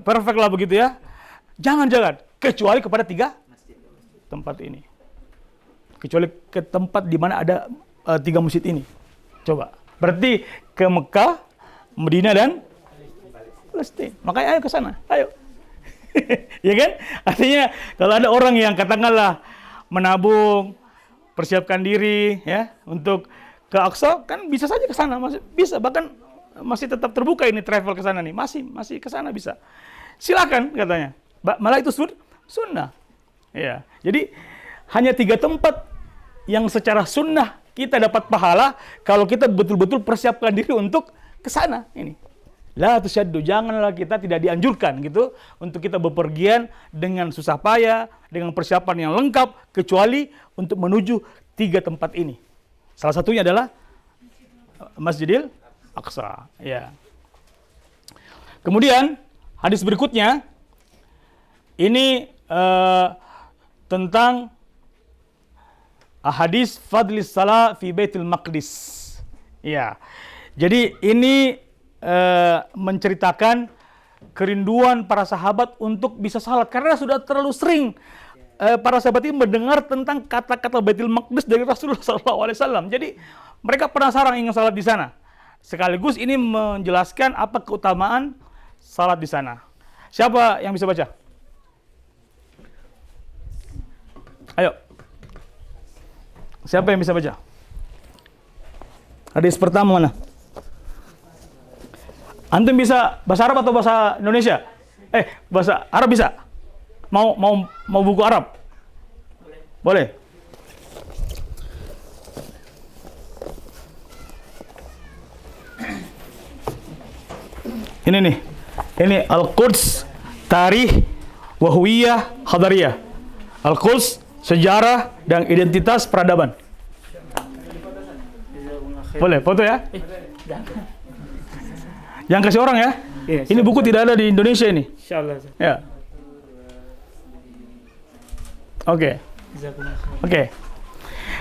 Speaker 1: perfect lah begitu ya. Jangan kecuali kepada 3 tempat ini. Kecuali ke tempat di mana ada 3 masjid ini. Coba. Berarti ke Mekah, Madinah dan Palestina. Makanya ayo ke sana. Ayo. Ya kan? Artinya kalau ada orang yang katakanlah menabung, persiapkan diri ya untuk ke Aqsa, kan bisa saja ke sana, bisa, bahkan masih tetap terbuka ini travel ke sana nih. Masih ke sana bisa. Silakan katanya. Malah itu sunnah. Ya. Jadi hanya 3 tempat yang secara sunnah kita dapat pahala kalau kita betul-betul persiapkan diri untuk ke sana ini. La tusyaddu, janganlah kita tidak dianjurkan gitu untuk kita bepergian dengan susah payah, dengan persiapan yang lengkap kecuali untuk menuju 3 tempat ini. Salah satunya adalah Masjidil Aqsa, ya. Kemudian hadis berikutnya ini tentang hadis fadlis salat fi Baitul Maqdis. Ya. Jadi ini menceritakan kerinduan para sahabat untuk bisa salat karena sudah terlalu sering para sahabat ini mendengar tentang kata-kata Baitul Maqdis dari Rasulullah SAW. Jadi mereka penasaran ingin salat di sana. Sekaligus ini menjelaskan apa keutamaan salat di sana. Siapa yang bisa baca? Ayo. Siapa yang bisa baca? Hadis pertama mana? Antum bisa bahasa Arab atau bahasa Indonesia? Bahasa Arab bisa? Mau buku Arab? Boleh. Ini nih. Ini Al-Quds Tarikh wa Huwiyah Hadariyah. Al-Quds sejarah dan identitas peradaban. Boleh foto ya? Yang kasih orang ya? Ini buku tidak ada di Indonesia ini.
Speaker 7: Insyaallah.
Speaker 1: Ya. Oke.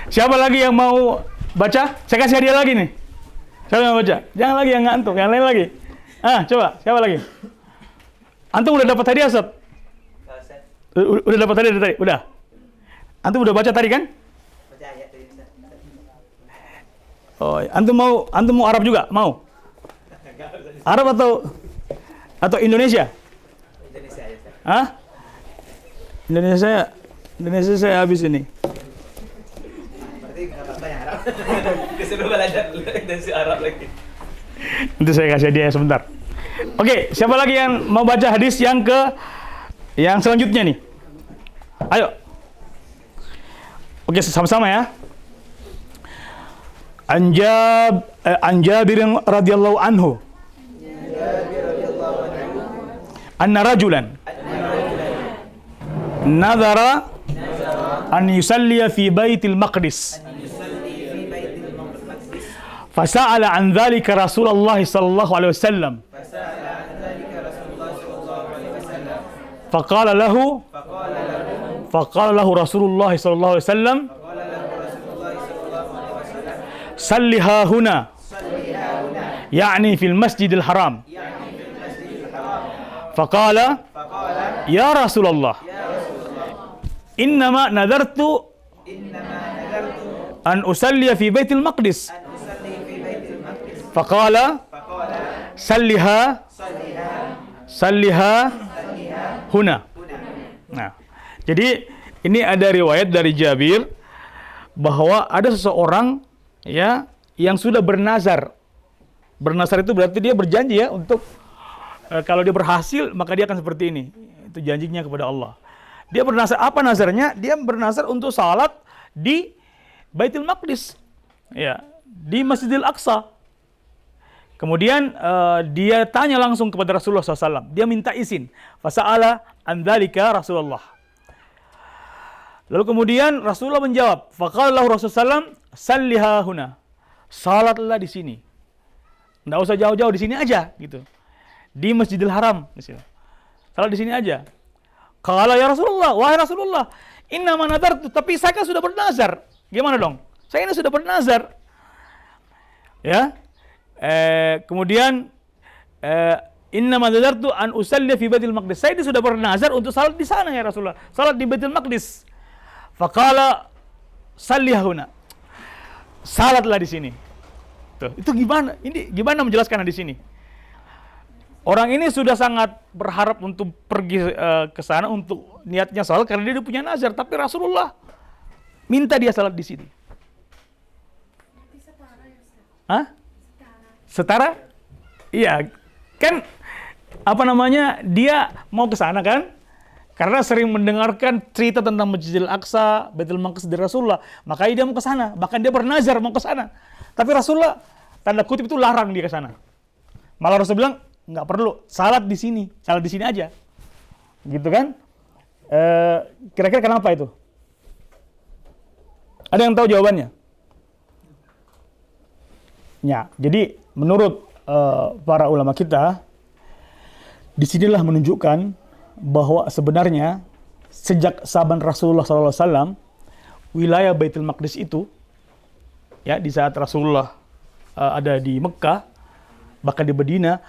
Speaker 1: Siapa lagi yang mau baca? Saya kasih hadiah lagi nih. Siapa yang mau baca? Jangan lagi yang ngantuk, yang lain lagi. Coba, siapa lagi? Antum udah dapat hadiah, Sob? Udah dapat hadiah tadi? Udah. Antum udah baca tadi kan? Baca ya tadi. Oh, antum mau Arab juga? Mau? Arab atau Indonesia? Indonesia aja. Indonesia saya habis ini.
Speaker 5: Berarti nggak apa-apa yang Arab. Kesuruh belajar Indonesia Arab lagi.
Speaker 1: Nanti saya kasih dia sebentar. Oke, siapa lagi yang mau baca hadis yang selanjutnya nih? Ayo. Oke, sama-sama ya. An Jabir radhiyallahu anhu. Anna rajulan nadhara an yusalliya fi Baitil Maqdis. Fasa'ala an dhalika Rasulullah sallallahu alaihi wasallam. Faqala lahu Rasulullah sallallahu alaihi wasallam, salliha huna, yani fil Masjidil Haram. Faqala, ya Rasulullah, innama nadartu an usalliya fi Baitil Maqdis. Faqala, salliha huna. Nah, jadi Ini ada riwayat dari Jabir bahwa ada seseorang ya yang sudah bernazar. Bernazar itu berarti dia berjanji ya untuk kalau dia berhasil maka dia akan seperti ini. Itu janjinya kepada Allah. Dia bernazar, apa nazarnya? Dia bernazar untuk salat di Baitul Maqdis. Ya, di Masjidil Aqsa. Kemudian dia tanya langsung kepada Rasulullah SAW. Dia minta izin. Fasa'ala an dzalika Rasulullah. Lalu kemudian Rasulullah menjawab, faqala lahu Rasulullah SAW, salliha huna. Salatlah di sini. Enggak usah jauh-jauh, di sini aja gitu. Di Masjidil Haram misalnya. Salat di sini aja. Qala ya Rasulullah, wahai Rasulullah, inna ma nadartu, tapi saya kan sudah bernazar. Gimana dong? Saya ini sudah bernazar. Ya. Kemudian inna ma nadartu an usalli fi Baitul Maqdis. Saya ini sudah bernazar untuk salat di sana ya Rasulullah. Salat di Baitul Maqdis. Faqala sallihuna. Salatlah di sini. Tuh, itu gimana? Ini gimana menjelaskan di sini? Orang ini sudah sangat berharap untuk pergi ke sana untuk niatnya salat karena dia punya nazar, tapi Rasulullah minta dia salat di sini. Hah? Setara? Iya, kan apa namanya? Dia mau ke sana kan? Karena sering mendengarkan cerita tentang Masjidil Aqsa, Baitul Maqdis dari Rasulullah, makanya dia mau ke sana. Bahkan dia bernazar mau ke sana. Tapi Rasulullah tanda kutip itu larang dia ke sana. Malah Rasul bilang nggak perlu, salat di sini aja, gitu kan? Kira-kira kenapa itu? Ada yang tahu jawabannya? Ya, jadi menurut para ulama kita, disinilah menunjukkan bahwa sebenarnya sejak zaman Rasulullah SAW, wilayah Baitul Maqdis itu, ya di saat Rasulullah ada di Mekah, bahkan di Madinah,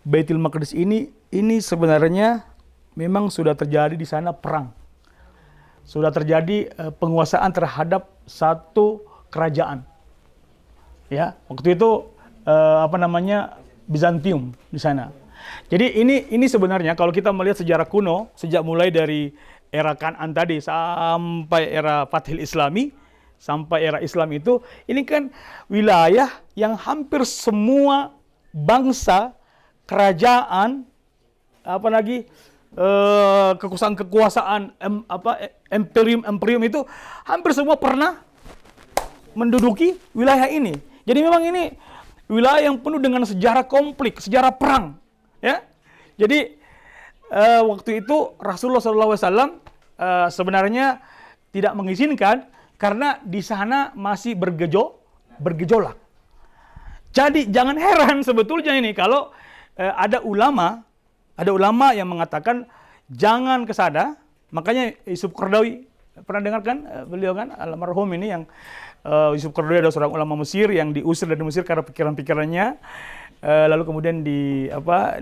Speaker 1: Baitul Maqdis ini sebenarnya memang sudah terjadi di sana perang, sudah terjadi penguasaan terhadap satu kerajaan. Ya, waktu itu Bizantium di sana. Jadi ini sebenarnya kalau kita melihat sejarah kuno, sejak mulai dari era Kan'an tadi sampai era Fathil Islami, sampai era Islam itu, ini kan wilayah yang hampir semua bangsa, kerajaan, kekuasaan imperium itu hampir semua pernah menduduki wilayah ini. Jadi memang ini wilayah yang penuh dengan sejarah konflik, sejarah perang. Ya, jadi waktu itu Rasulullah SAW sebenarnya tidak mengizinkan karena di sana masih bergejolak. Jadi jangan heran sebetulnya ini kalau ada ulama yang mengatakan jangan ke sana. Makanya Yusuf Qaradawi, pernah dengar kan beliau kan almarhum ini yang Yusuf Qaradawi adalah seorang ulama Mesir yang diusir dari Mesir karena pikiran-pikirannya. Lalu kemudian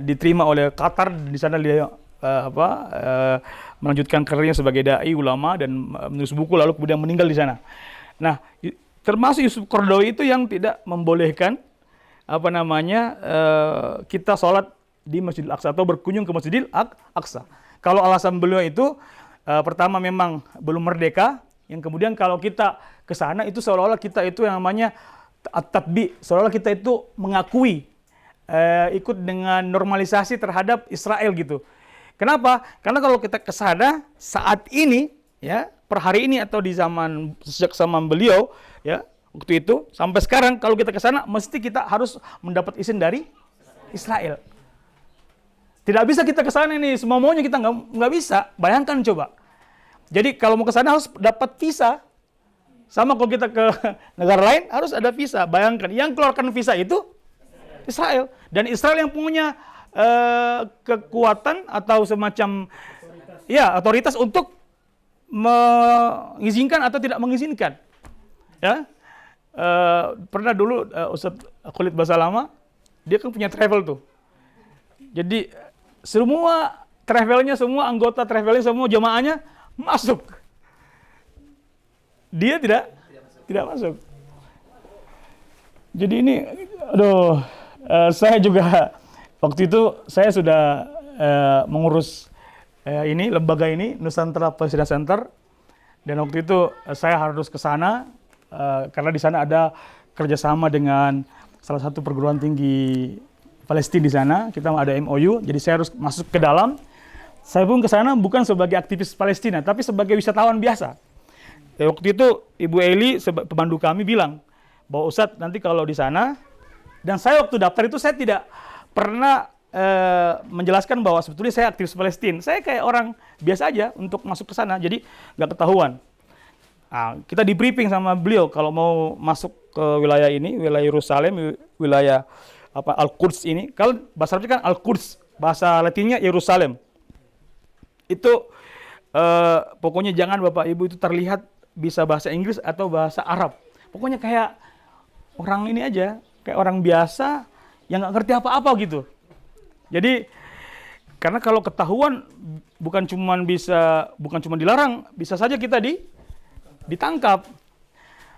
Speaker 1: diterima oleh Qatar, di sana dia melanjutkan karirnya sebagai dai ulama dan menulis buku, lalu kemudian meninggal di sana. Nah, termasuk Yusuf Qaradawi itu yang tidak membolehkan kita sholat di Masjidil Aqsa atau berkunjung ke Masjidil Aqsa. Kalau alasan beliau itu pertama memang belum merdeka, yang kemudian kalau kita ke sana itu seolah-olah kita itu yang namanya at-tatbi, seolah-olah kita itu mengakui ikut dengan normalisasi terhadap Israel gitu. Kenapa? Karena kalau kita ke sana saat ini, ya per hari ini atau di sejak zaman beliau, ya waktu itu sampai sekarang kalau kita ke sana mesti kita harus mendapat izin dari Israel. Tidak bisa kita ke sana ini semau maunya kita nggak bisa. Bayangkan coba. Jadi kalau mau ke sana harus dapat visa. Sama kalau kita ke negara lain harus ada visa. Bayangkan yang keluarkan visa itu Israel, dan Israel yang punya kekuatan atau semacam otoritas untuk mengizinkan atau tidak mengizinkan. Ya, pernah dulu Ustadz Khalid Basalama, dia kan punya travel tuh. Jadi semua travelnya, semua anggota travelnya, semua jamaahnya masuk. Dia tidak masuk. Jadi ini, saya juga waktu itu saya sudah mengurus lembaga ini, Nusantara Palestina Center. Dan waktu itu saya harus ke sana karena di sana ada kerjasama dengan salah satu perguruan tinggi Palestina di sana. Kita ada MOU, jadi saya harus masuk ke dalam. Saya pun ke sana bukan sebagai aktivis Palestina, tapi sebagai wisatawan biasa. Waktu itu Ibu Eli, pemandu kami bilang bahwa Ustadz nanti kalau di sana, dan saya waktu daftar itu saya tidak pernah menjelaskan bahwa sebetulnya saya aktivis Palestina. Saya kayak orang biasa aja untuk masuk ke sana, jadi nggak ketahuan. Nah, kita di briefing sama beliau kalau mau masuk ke wilayah ini, wilayah Yerusalem, wilayah Al-Quds ini. Kalau bahasa Arabnya kan Al-Quds, bahasa Latinnya Yerusalem. Itu pokoknya jangan Bapak Ibu itu terlihat bisa bahasa Inggris atau bahasa Arab. Pokoknya kayak orang ini aja, kayak orang biasa yang nggak ngerti apa-apa gitu. Jadi karena kalau ketahuan bukan cuma dilarang, bisa saja kita ditangkap.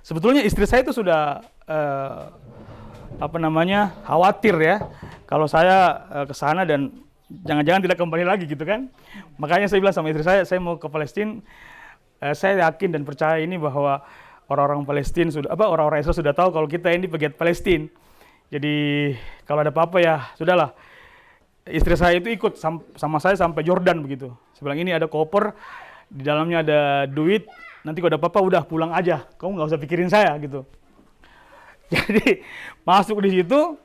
Speaker 1: Sebetulnya istri saya itu sudah khawatir ya kalau saya ke sana dan jangan-jangan tidak kembali lagi gitu kan. Makanya saya bilang sama istri saya mau ke Palestina. Saya yakin dan percaya ini bahwa orang-orang Palestina orang-orang Israel sudah tahu kalau kita ini pegiat Palestina. Jadi kalau ada apa-apa ya sudahlah. Istri saya itu ikut sama saya sampai Jordan begitu. Saya bilang ini ada koper, di dalamnya ada duit. Nanti kalau ada apa-apa udah pulang aja. Kamu nggak usah pikirin saya gitu. Jadi masuk di situ,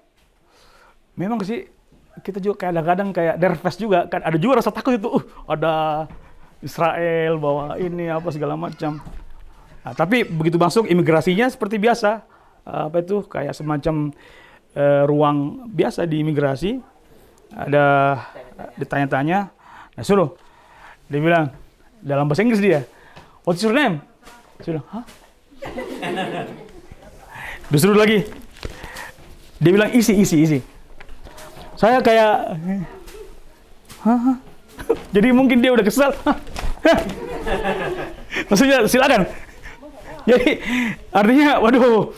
Speaker 1: memang sih kita juga kadang-kadang kayak nervous juga. Kan ada juga rasa takut itu. Ada Israel bawa ini apa segala macam. Nah, tapi begitu masuk imigrasinya seperti biasa. Kayak semacam ruang biasa di imigrasi. Ada ditanya-tanya. Nah suruh. Dia bilang dalam bahasa Inggris dia. What's your name? Saya bilang, hah? Disuruh lagi. Dia bilang isi. Saya kayak, hah? Jadi mungkin dia udah kesal. Maksudnya silakan. Jadi artinya, waduh,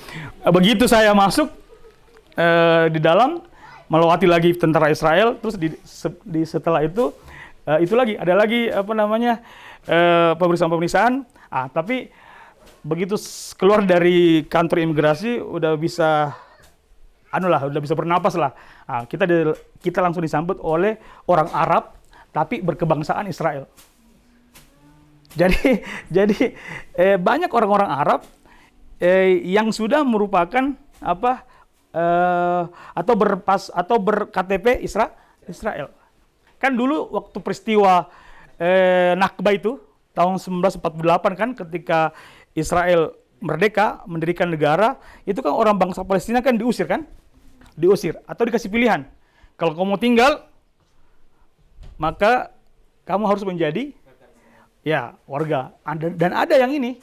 Speaker 1: begitu saya masuk di dalam, melewati lagi tentara Israel, terus setelah itu lagi ada lagi pemeriksaan. Tapi begitu keluar dari kantor imigrasi udah bisa bernapas lah. Kita langsung disambut oleh orang Arab tapi berkebangsaan Israel. Jadi banyak orang-orang Arab yang sudah merupakan atau ber-KTP Israel. Kan dulu waktu peristiwa Nakba itu tahun 1948 kan ketika Israel merdeka mendirikan negara, itu kan orang bangsa Palestina kan diusir atau dikasih pilihan. Kalau kamu mau tinggal maka kamu harus menjadi warga. Dan ada yang ini,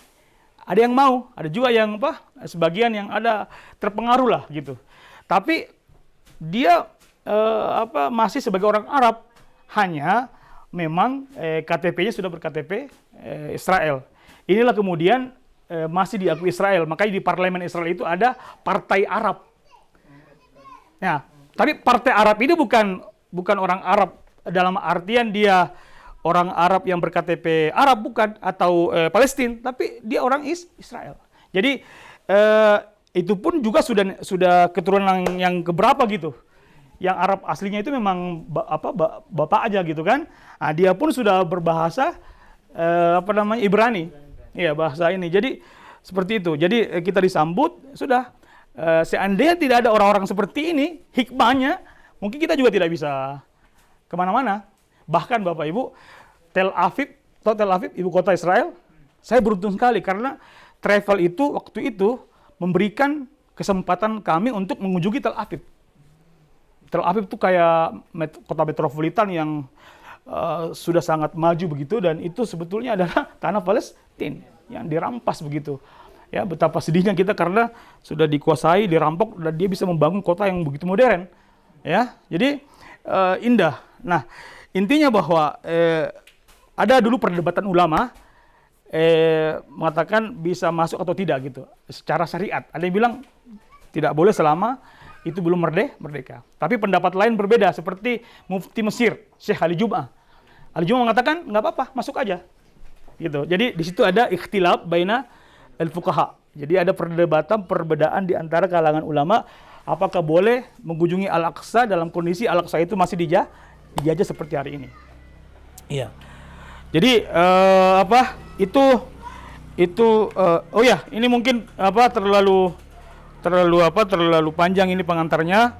Speaker 1: ada yang mau, ada juga yang sebagian yang ada terpengaruh lah gitu. Tapi dia masih sebagai orang Arab, hanya memang KTP-nya sudah ber-KTP Israel. Inilah kemudian masih diakui Israel. Makanya di parlemen Israel itu ada Partai Arab. Ya, tapi Partai Arab ini bukan orang Arab dalam artian dia orang Arab yang ber-KTP Arab bukan atau Palestina, tapi dia orang Israel. Jadi itu pun juga sudah keturunan yang keberapa gitu. Yang Arab aslinya itu memang bapak aja gitu kan. Nah, dia pun sudah berbahasa Ibrani. Iya, bahasa ini. Jadi seperti itu. Jadi kita disambut sudah seandainya tidak ada orang-orang seperti ini, hikmahnya mungkin kita juga tidak bisa kemana-mana. Bahkan Bapak Ibu, Tel Aviv ibu kota Israel, saya beruntung sekali karena travel itu waktu itu memberikan kesempatan kami untuk mengunjungi Tel Aviv. Tel Aviv itu kayak kota metropolitan yang sudah sangat maju begitu, dan itu sebetulnya adalah tanah Palestina yang dirampas begitu. Ya, betapa sedihnya kita karena sudah dikuasai, dirampok, dan dia bisa membangun kota yang begitu modern. Ya, jadi indah. Nah, intinya bahwa ada dulu perdebatan ulama mengatakan bisa masuk atau tidak gitu secara syariat. Ada yang bilang tidak boleh selama itu belum merdeka. Tapi pendapat lain berbeda, seperti Mufti Mesir, Syekh Ali Jum'ah. Ali Jum'ah mengatakan nggak apa-apa, masuk aja. gitu. Jadi di situ ada ikhtilaf baina al-fuqaha. Jadi ada perbedaan di antara kalangan ulama apakah boleh mengunjungi Al-Aqsa dalam kondisi Al-Aqsa itu masih dijajah seperti hari ini. Iya. Jadi oh ya, ini mungkin terlalu panjang ini pengantarnya.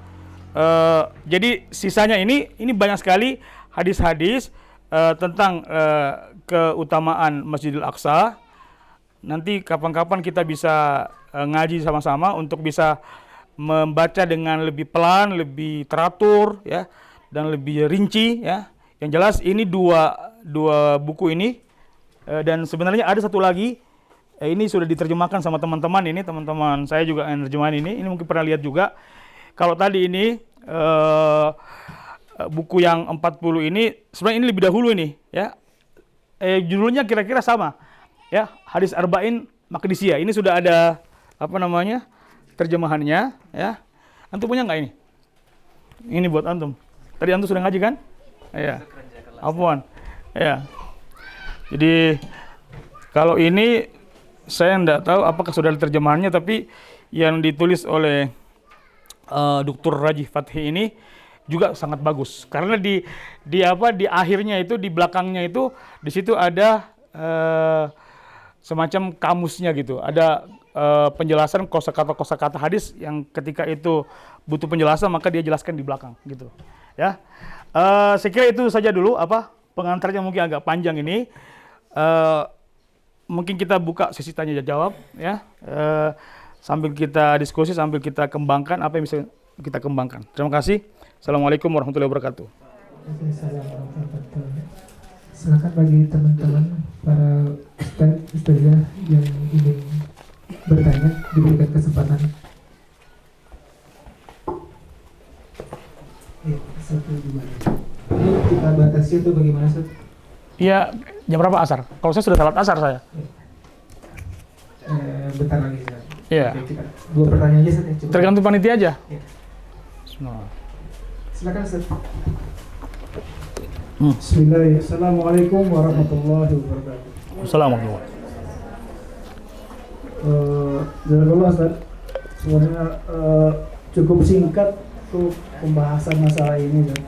Speaker 1: Jadi sisanya ini banyak sekali hadis-hadis tentang keutamaan Masjidil Aqsa. Nanti kapan-kapan kita bisa ngaji sama-sama untuk bisa membaca dengan lebih pelan, lebih teratur ya, dan lebih rinci ya. Yang jelas ini dua buku ini, dan sebenarnya ada satu lagi, ini sudah diterjemahkan sama teman-teman ini, teman-teman saya juga yang terjemahan ini mungkin pernah lihat juga. Kalau tadi ini buku yang 40 ini sebenarnya ini lebih dahulu ini ya. Judulnya kira-kira sama. Ya, hadis arba'in Maqdisiyah. Ini sudah ada terjemahannya ya. Antum punya nggak ini? Ini buat antum. Tadi antum sudah ngaji kan? Iya. Afwan. Ya. Jadi kalau ini saya enggak tahu apakah sudah ada terjemahannya, tapi yang ditulis oleh Dr. Raji Fathi ini juga sangat bagus. Karena di akhirnya itu, di belakangnya itu, di situ ada semacam kamusnya gitu. Ada penjelasan kosakata hadis yang ketika itu butuh penjelasan maka dia jelaskan di belakang gitu. Ya. Saya kira itu saja dulu pengantarnya mungkin agak panjang ini. Mungkin kita buka sesi tanya jawab ya. Sambil kita diskusi, sambil kita kembangkan apa yang bisa kita kembangkan. Terima kasih. Assalamualaikum warahmatullahi wabarakatuh.
Speaker 6: Silakan bagi teman-teman para ustazah yang ingin bertanya, diberikan kesempatan. Ya, satu gimana? Ini kita batasi atau bagaimana, Ustaz?
Speaker 1: Iya, jam berapa asar? Kalau saya sudah salat asar saya.
Speaker 6: Bentar lagi, Ustaz.
Speaker 1: Iya.
Speaker 6: Oke, kita 2 pertanyaan aja, Ustaz. Coba.
Speaker 1: Tergantung panitia aja.
Speaker 6: Ya.
Speaker 1: Bismillah.
Speaker 6: Silakan, Ustaz.
Speaker 4: Bismillahirrahmanirrahim. Assalamualaikum warahmatullahi wabarakatuh.
Speaker 1: Assalamualaikum.
Speaker 4: Jazakallah Ustaz. Sebenarnya cukup singkat untuk pembahasan masalah ini, Ustaz.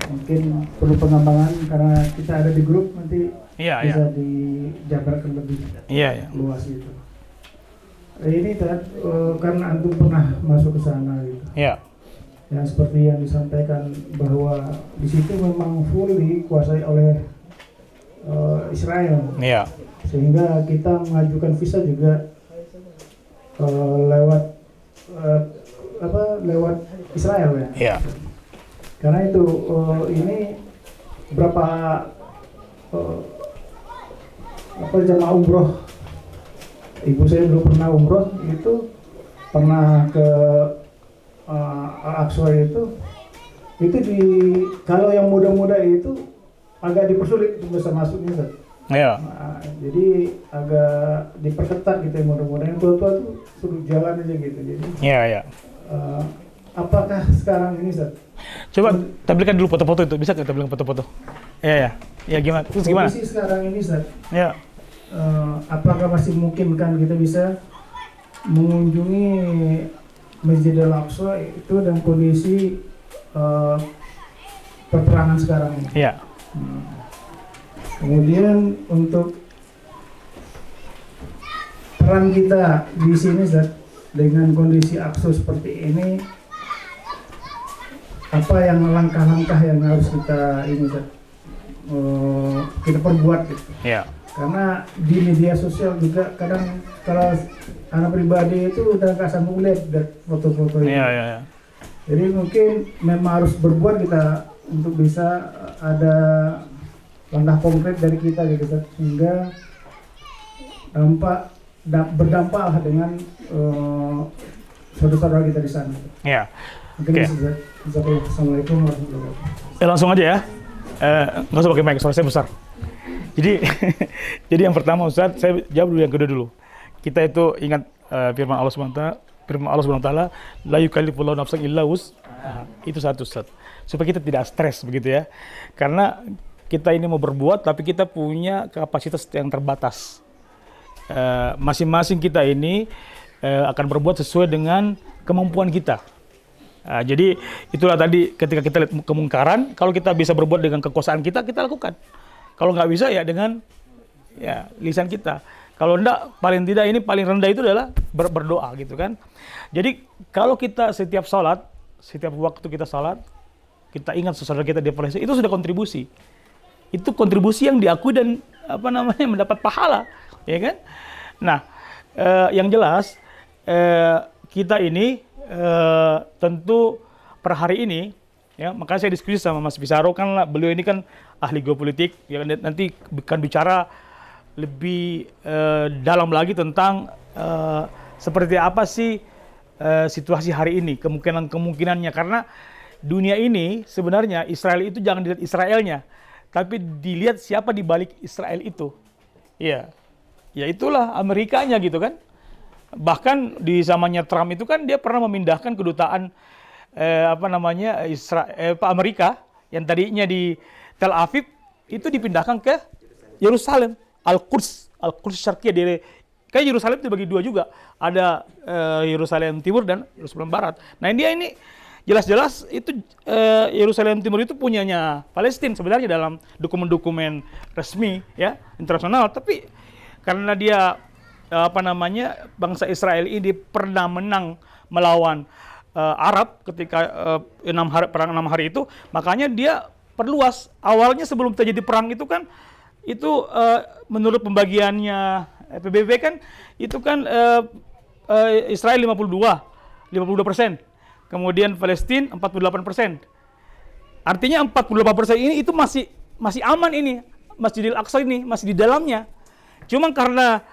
Speaker 4: Mungkin perlu pengembangan karena kita ada di grup, nanti bisa dijabarkan lebih luas gitu. Ini karena antum pernah masuk ke sana gitu.
Speaker 1: Iya.
Speaker 4: Ya, seperti yang disampaikan bahwa di situ memang full dikuasai oleh Israel.
Speaker 1: Iya.
Speaker 4: Sehingga kita mengajukan visa juga lewat Israel ya.
Speaker 1: Iya.
Speaker 4: Karena itu ini berapa jamaah umroh, ibu saya belum pernah umroh, itu pernah ke Al-Aqsa itu kalau yang muda-muda itu agak dipersulit untuk bisa masuk nih, Ustaz.
Speaker 1: Iya.
Speaker 4: Nah, jadi agak diperketat gitu ya, mudah-mudahan yang tua-tua tuh suruh jalan aja gitu. Jadi
Speaker 1: Iya.
Speaker 4: apakah sekarang ini, Ustaz?
Speaker 1: Coba tampilkan dulu foto-foto itu, bisa nggak tampilkan foto-foto? Iya. Ya gimana? Terus gimana?
Speaker 4: Kondisi sekarang ini, Ustaz.
Speaker 1: Ya.
Speaker 4: Apakah masih mungkin kan kita bisa mengunjungi Masjidil Aqsa itu dan kondisi peperangan sekarang ini?
Speaker 1: Iya.
Speaker 4: Kemudian untuk peran kita di sini, Ustaz, dengan kondisi Aqsa seperti ini, apa yang langkah-langkah yang harus kita Ustaz, kita perbuat gitu?
Speaker 1: Iya.
Speaker 4: Karena di media sosial juga kadang kalau anak pribadi itu udah nggak sanggup lihat foto-foto ini.
Speaker 1: Iya.
Speaker 4: Jadi mungkin memang harus berbuat kita untuk bisa ada langkah konkret dari kita gitu, Ustaz, sehingga berdampak dengan saudara-saudara kita di sana.
Speaker 1: Iya.
Speaker 4: Mungkin itu, Ustaz. Assalamualaikum warahmatullahi wabarakatuh.
Speaker 1: Langsung aja ya. Nggak usah pakai mic, suara saya besar. Jadi yang pertama, Ustaz, saya jawab dulu yang kedua dulu. Kita itu ingat firman Allah SWT, la yukallifullahu nafsan illa wus'aha. Itu satu, Ustaz. Supaya kita tidak stres begitu ya. Karena kita ini mau berbuat, tapi kita punya kapasitas yang terbatas. Masing-masing kita ini akan berbuat sesuai dengan kemampuan kita. Jadi itulah tadi ketika kita lihat kemungkaran, kalau kita bisa berbuat dengan kekuasaan kita, kita lakukan. Kalau nggak bisa ya dengan lisan kita. Kalau enggak, paling tidak ini paling rendah itu adalah berdoa gitu kan. Jadi kalau kita setiap sholat, setiap waktu kita sholat, kita ingat saudara kita di Palestina, itu sudah kontribusi. Itu kontribusi yang diakui dan mendapat pahala, ya kan? Nah, yang jelas kita ini tentu per hari ini, ya, makanya saya diskusi sama Mas Pisaro kan, beliau ini kan ahli geopolitik, ya, nanti akan bicara lebih dalam lagi tentang seperti apa sih situasi hari ini, kemungkinannya, karena dunia ini sebenarnya Israel itu jangan dilihat Israelnya, tapi dilihat siapa di balik Israel itu. Ya itulah Amerikanya gitu kan. Bahkan di zamannya Trump itu kan dia pernah memindahkan kedutaan Amerika yang tadinya di Tel Aviv itu dipindahkan ke Yerusalem, Al-Quds Syarqiyah. Kayak Yerusalem dibagi dua juga, ada Yerusalem Timur dan Yerusalem Barat. Nah ini jelas-jelas itu Yerusalem Timur itu punyanya Palestina sebenarnya dalam dokumen-dokumen resmi ya internasional, tapi karena dia bangsa Israel ini pernah menang melawan Arab ketika perang 6 hari itu, makanya dia perluas. Awalnya sebelum terjadi perang itu kan itu menurut pembagiannya PBB kan itu kan Israel 52%, kemudian Palestina 48%. Artinya 48% ini itu masih aman ini, Masjidil Aqsa ini masih di dalamnya. Cuma karena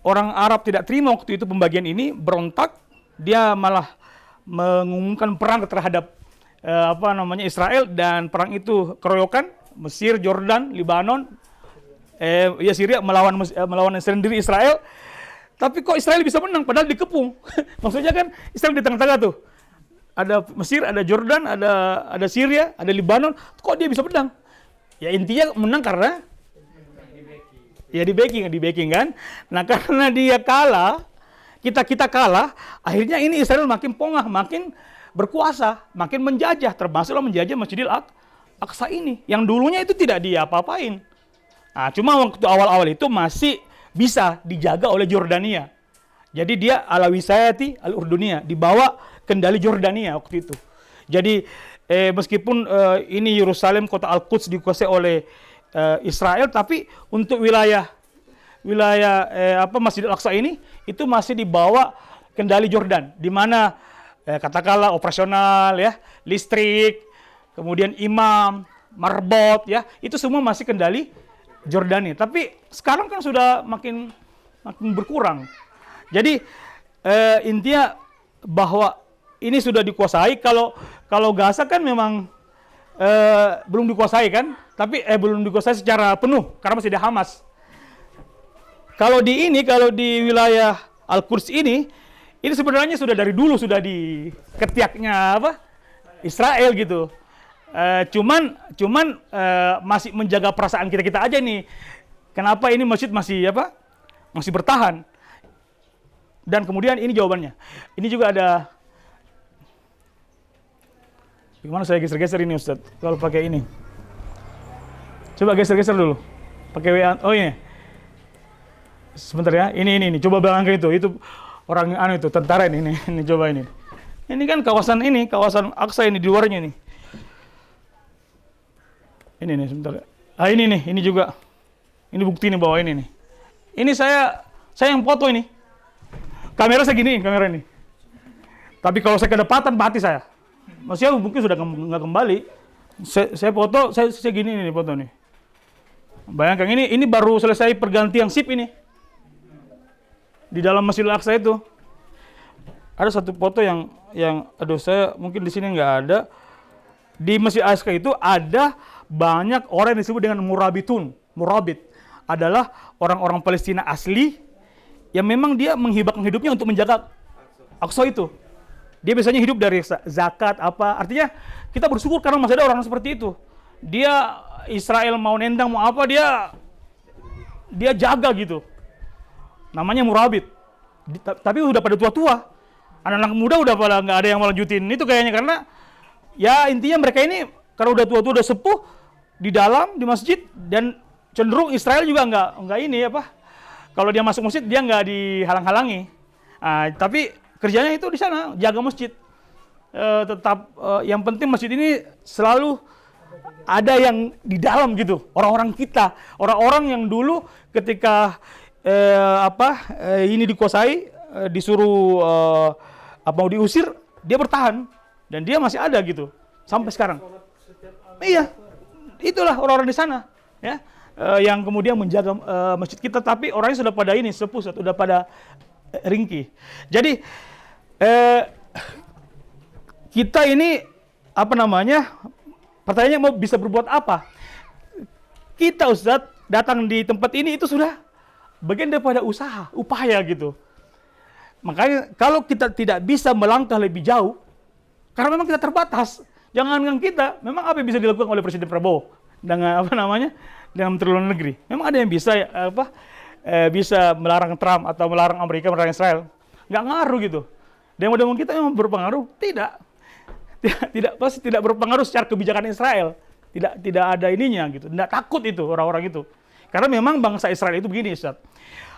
Speaker 1: orang Arab tidak terima waktu itu pembagian ini, berontak, dia malah mengumumkan perang terhadap Israel, dan perang itu keroyokan, Mesir, Jordan, Lebanon, Syria melawan sendiri Israel. Tapi kok Israel bisa menang padahal dikepung? Maksudnya kan Israel di tengah-tengah tuh. Ada Mesir, ada Jordan, ada Syria, ada Lebanon. Kok dia bisa menang? Ya intinya menang karena di backing kan. Nah karena dia kalah, kita kalah, akhirnya ini Israel makin pongah, makin berkuasa, makin menjajah, termasuklah menjajah Masjidil Aqsa ini, yang dulunya itu tidak diapa-apain. Nah, cuma waktu awal-awal itu masih bisa dijaga oleh Jordania. Jadi dia ala wisayati al-Urduniyah, dibawa kendali Jordania waktu itu. Jadi meskipun ini Yerusalem, kota Al-Quds dikuasai oleh Israel, tapi untuk wilayah Masjidil Aqsa ini itu masih dibawa kendali Jordan, di mana katakanlah operasional ya, listrik, kemudian imam, marbot ya, itu semua masih kendali Jordania. Tapi sekarang kan sudah makin berkurang. Jadi intinya bahwa ini sudah dikuasai. Kalau Gaza kan memang belum dikuasai kan, tapi belum dikuasai secara penuh karena masih ada Hamas. Kalau di wilayah Al-Quds ini sebenarnya sudah dari dulu sudah di ketiaknya Israel gitu. Cuman masih menjaga perasaan kita aja nih. Kenapa ini masjid masih bertahan? Dan kemudian ini jawabannya. Ini juga ada. Gimana saya geser-geser ini Ustaz? Kalau pakai ini. Coba geser-geser dulu. Pakai WA. Oh ini. Sebentar ya. Ini. Coba belakang itu. Itu orang itu, tentara ini. Ini coba ini. Ini kan kawasan Aqsa ini di luarnya nih. Ini nih sebentar. Ini juga. Ini bukti nih bahwa ini nih. Ini saya yang foto ini. Kamera segini, kamera ini. Tapi kalau saya kedapatan mati saya. Maksudnya mungkin sudah nggak kembali. Saya foto, saya gini nih foto nih. Bayangkan ini baru selesai pergantian sip ini. Di dalam Masjidil Aqsa itu. Ada satu foto yang aduh saya mungkin di sini nggak ada. Di Masjidil Aqsa itu ada banyak orang yang disebut dengan murabitun. Murabit adalah orang-orang Palestina asli yang memang dia menghibahkan hidupnya untuk menjaga Aqsa itu. Dia biasanya hidup dari zakat apa. Artinya kita bersyukur karena masih ada orang seperti itu. Dia Israel mau nendang mau apa dia jaga gitu. Namanya murabit. Tapi udah pada tua-tua. Anak-anak muda udah pada nggak ada yang melanjutin itu kayaknya, karena ya intinya mereka ini karena udah tua-tua, udah sepuh di dalam di masjid, dan cenderung Israel juga nggak ini apa, kalau dia masuk masjid dia nggak dihalang-halangi. Tapi kerjanya itu di sana jaga masjid. Tetap yang penting masjid ini selalu ada yang di dalam gitu, orang-orang kita, orang-orang yang dulu ketika ini dikuasai, disuruh mau diusir, dia bertahan dan dia masih ada gitu sampai sekarang. Iya, itulah orang-orang di sana ya, yang kemudian menjaga masjid kita, tapi orangnya sudah pada ini sepuh, sudah pada ringkih. Jadi kita ini pertanyaannya mau bisa berbuat apa? Kita Ustadz datang di tempat ini itu sudah bagian daripada usaha, upaya gitu. Makanya kalau kita tidak bisa melangkah lebih jauh, karena memang kita terbatas. Jangankan kita, memang apa yang bisa dilakukan oleh Presiden Prabowo dengan dengan Menteri Luar Negeri? Memang ada yang bisa bisa melarang Trump atau melarang Amerika, melarang Israel? Nggak ngaruh gitu. Demo-demo kita memang berpengaruh? Tidak, pasti tidak berpengaruh secara kebijakan Israel. Tidak ada ininya gitu. Tidak takut itu orang-orang itu. Karena memang bangsa Israel itu begini, Ustaz.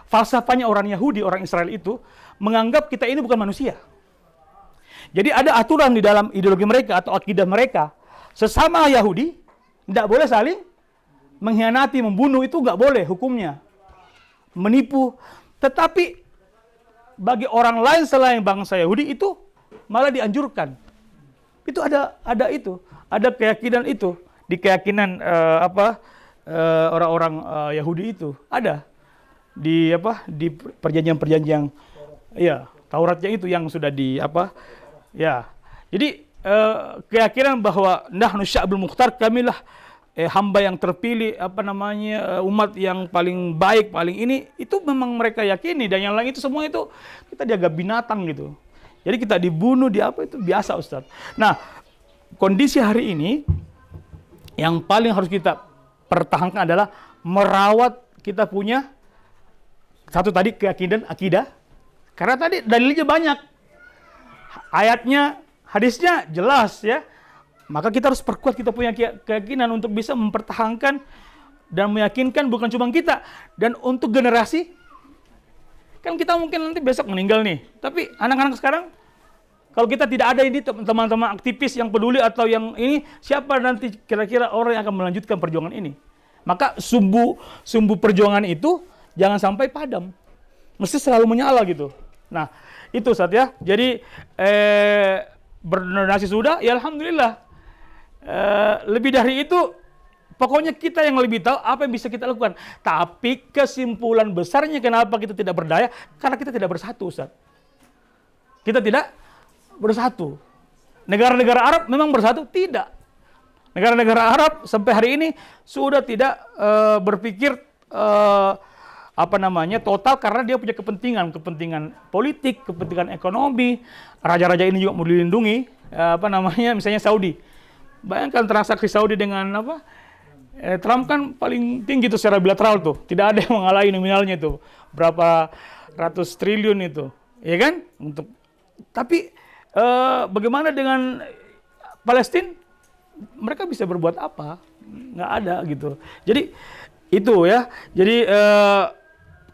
Speaker 1: Falsafahnya orang Yahudi, orang Israel itu menganggap kita ini bukan manusia. Jadi ada aturan di dalam ideologi mereka atau akidah mereka. Sesama Yahudi tidak boleh saling mengkhianati, membunuh, itu nggak boleh hukumnya. Menipu. Tetapi bagi orang lain selain bangsa Yahudi itu malah dianjurkan. Itu ada keyakinan itu di keyakinan orang-orang Yahudi itu ada di perjanjian-perjanjian ya Tauratnya itu yang sudah jadi keyakinan bahwa nahnu sya'bul mukhtar, kamilah hamba yang terpilih, umat yang paling baik, paling ini, itu memang mereka yakini, dan yang lain itu semua itu kita dianggap binatang gitu. Jadi kita dibunuh, itu biasa, Ustaz. Nah, kondisi hari ini yang paling harus kita pertahankan adalah merawat kita punya satu tadi keyakinan akidah, karena tadi dalilnya banyak, ayatnya, hadisnya jelas ya. Maka kita harus perkuat kita punya keyakinan untuk bisa mempertahankan dan meyakinkan bukan cuma kita, dan untuk generasi. Kan kita mungkin nanti besok meninggal nih, tapi anak-anak sekarang, kalau kita tidak ada ini teman-teman aktivis yang peduli atau yang ini, siapa nanti kira-kira orang yang akan melanjutkan perjuangan ini? Maka sumbu perjuangan itu jangan sampai padam, mesti selalu menyala gitu. Nah itu Ustaz ya. Jadi berdonasi sudah, ya alhamdulillah. Lebih dari itu, pokoknya kita yang lebih tahu apa yang bisa kita lakukan. Tapi kesimpulan besarnya kenapa kita tidak berdaya, karena kita tidak bersatu, Ustaz. Kita tidak bersatu. Negara-negara Arab memang bersatu? Tidak. Negara-negara Arab sampai hari ini sudah tidak berpikir total, karena dia punya kepentingan politik, kepentingan ekonomi. Raja-raja ini juga mau dilindungi, misalnya Saudi. Bayangkan transaksi Saudi dengan Trump kan paling tinggi itu secara bilateral tuh. Tidak ada yang mengalahi nominalnya itu. Berapa ratus triliun itu. Ya kan? Tapi bagaimana dengan Palestina? Mereka bisa berbuat apa? Nggak ada gitu. Jadi itu ya. Jadi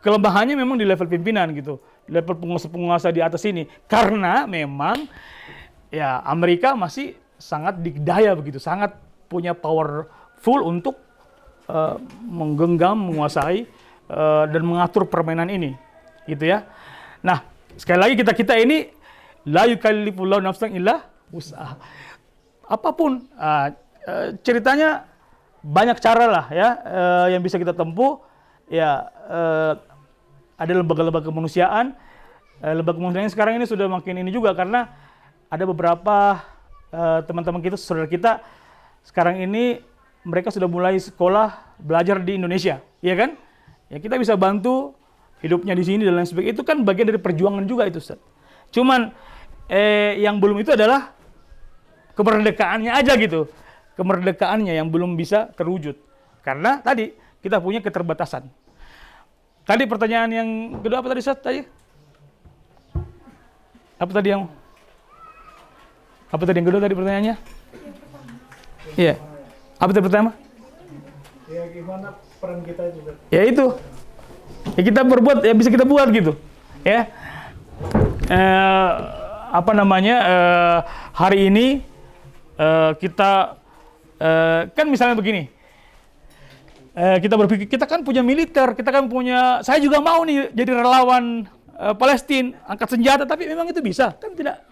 Speaker 1: kelemahannya memang di level pimpinan gitu. Level penguasa-penguasa di atas ini. Karena memang ya Amerika masih sangat dikdaya begitu, sangat punya powerful untuk menggenggam, menguasai dan mengatur permainan ini, gitu ya. Nah, sekali lagi kita ini la yukallifullahu nafsan illa wus'aha. Apapun ceritanya banyak cara lah ya yang bisa kita tempuh. Ya ada lembaga-lembaga kemanusiaan. Lembaga kemanusiaan sekarang ini sudah makin ini juga, karena ada beberapa teman-teman kita, saudara kita sekarang ini mereka sudah mulai sekolah belajar di Indonesia, ya kan? Ya kita bisa bantu hidupnya di sini dan lain sebagainya. Itu kan bagian dari perjuangan juga itu, Ustaz. Cuman yang belum itu adalah kemerdekaannya aja gitu. kemerdekaannya yang belum bisa terwujud. Karena tadi kita punya keterbatasan. Tadi pertanyaan yang kedua apa tadi, Ustaz? Apa tadi yang kedua tadi pertanyaannya? Iya. Apa tadi pertama?
Speaker 4: Ya gimana peran kita juga?
Speaker 1: Ya itu. Ya kita berbuat, ya bisa kita buat gitu. Ya. Hari ini kita kan misalnya begini. Kita berpikir kita kan punya militer, kita kan punya, saya juga mau nih jadi relawan Palestina, angkat senjata, tapi memang itu bisa? Kan tidak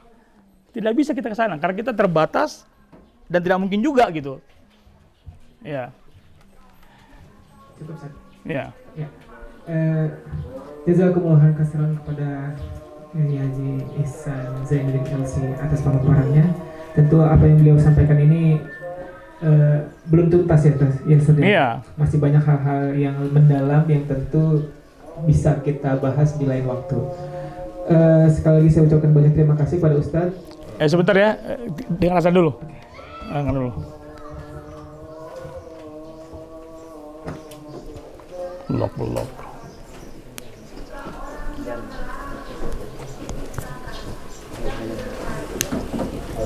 Speaker 1: bisa kita ke sana karena kita terbatas dan tidak mungkin juga gitu. Ya.
Speaker 6: Cukup, Ustaz.
Speaker 1: Ya.
Speaker 6: Ya. Jazakumullah khairan kepada Haji Ihsan Zainuddin LC atas pemaparannya. Tentu apa yang beliau sampaikan ini belum tuntas ya Ustaz.
Speaker 1: Iya.
Speaker 6: Masih banyak hal-hal yang mendalam yang tentu bisa kita bahas di lain waktu. Sekali lagi saya ucapkan banyak terima kasih pada Ustadz.
Speaker 1: Sebentar ya, dengar azan dulu. Dengar dulu. Belok.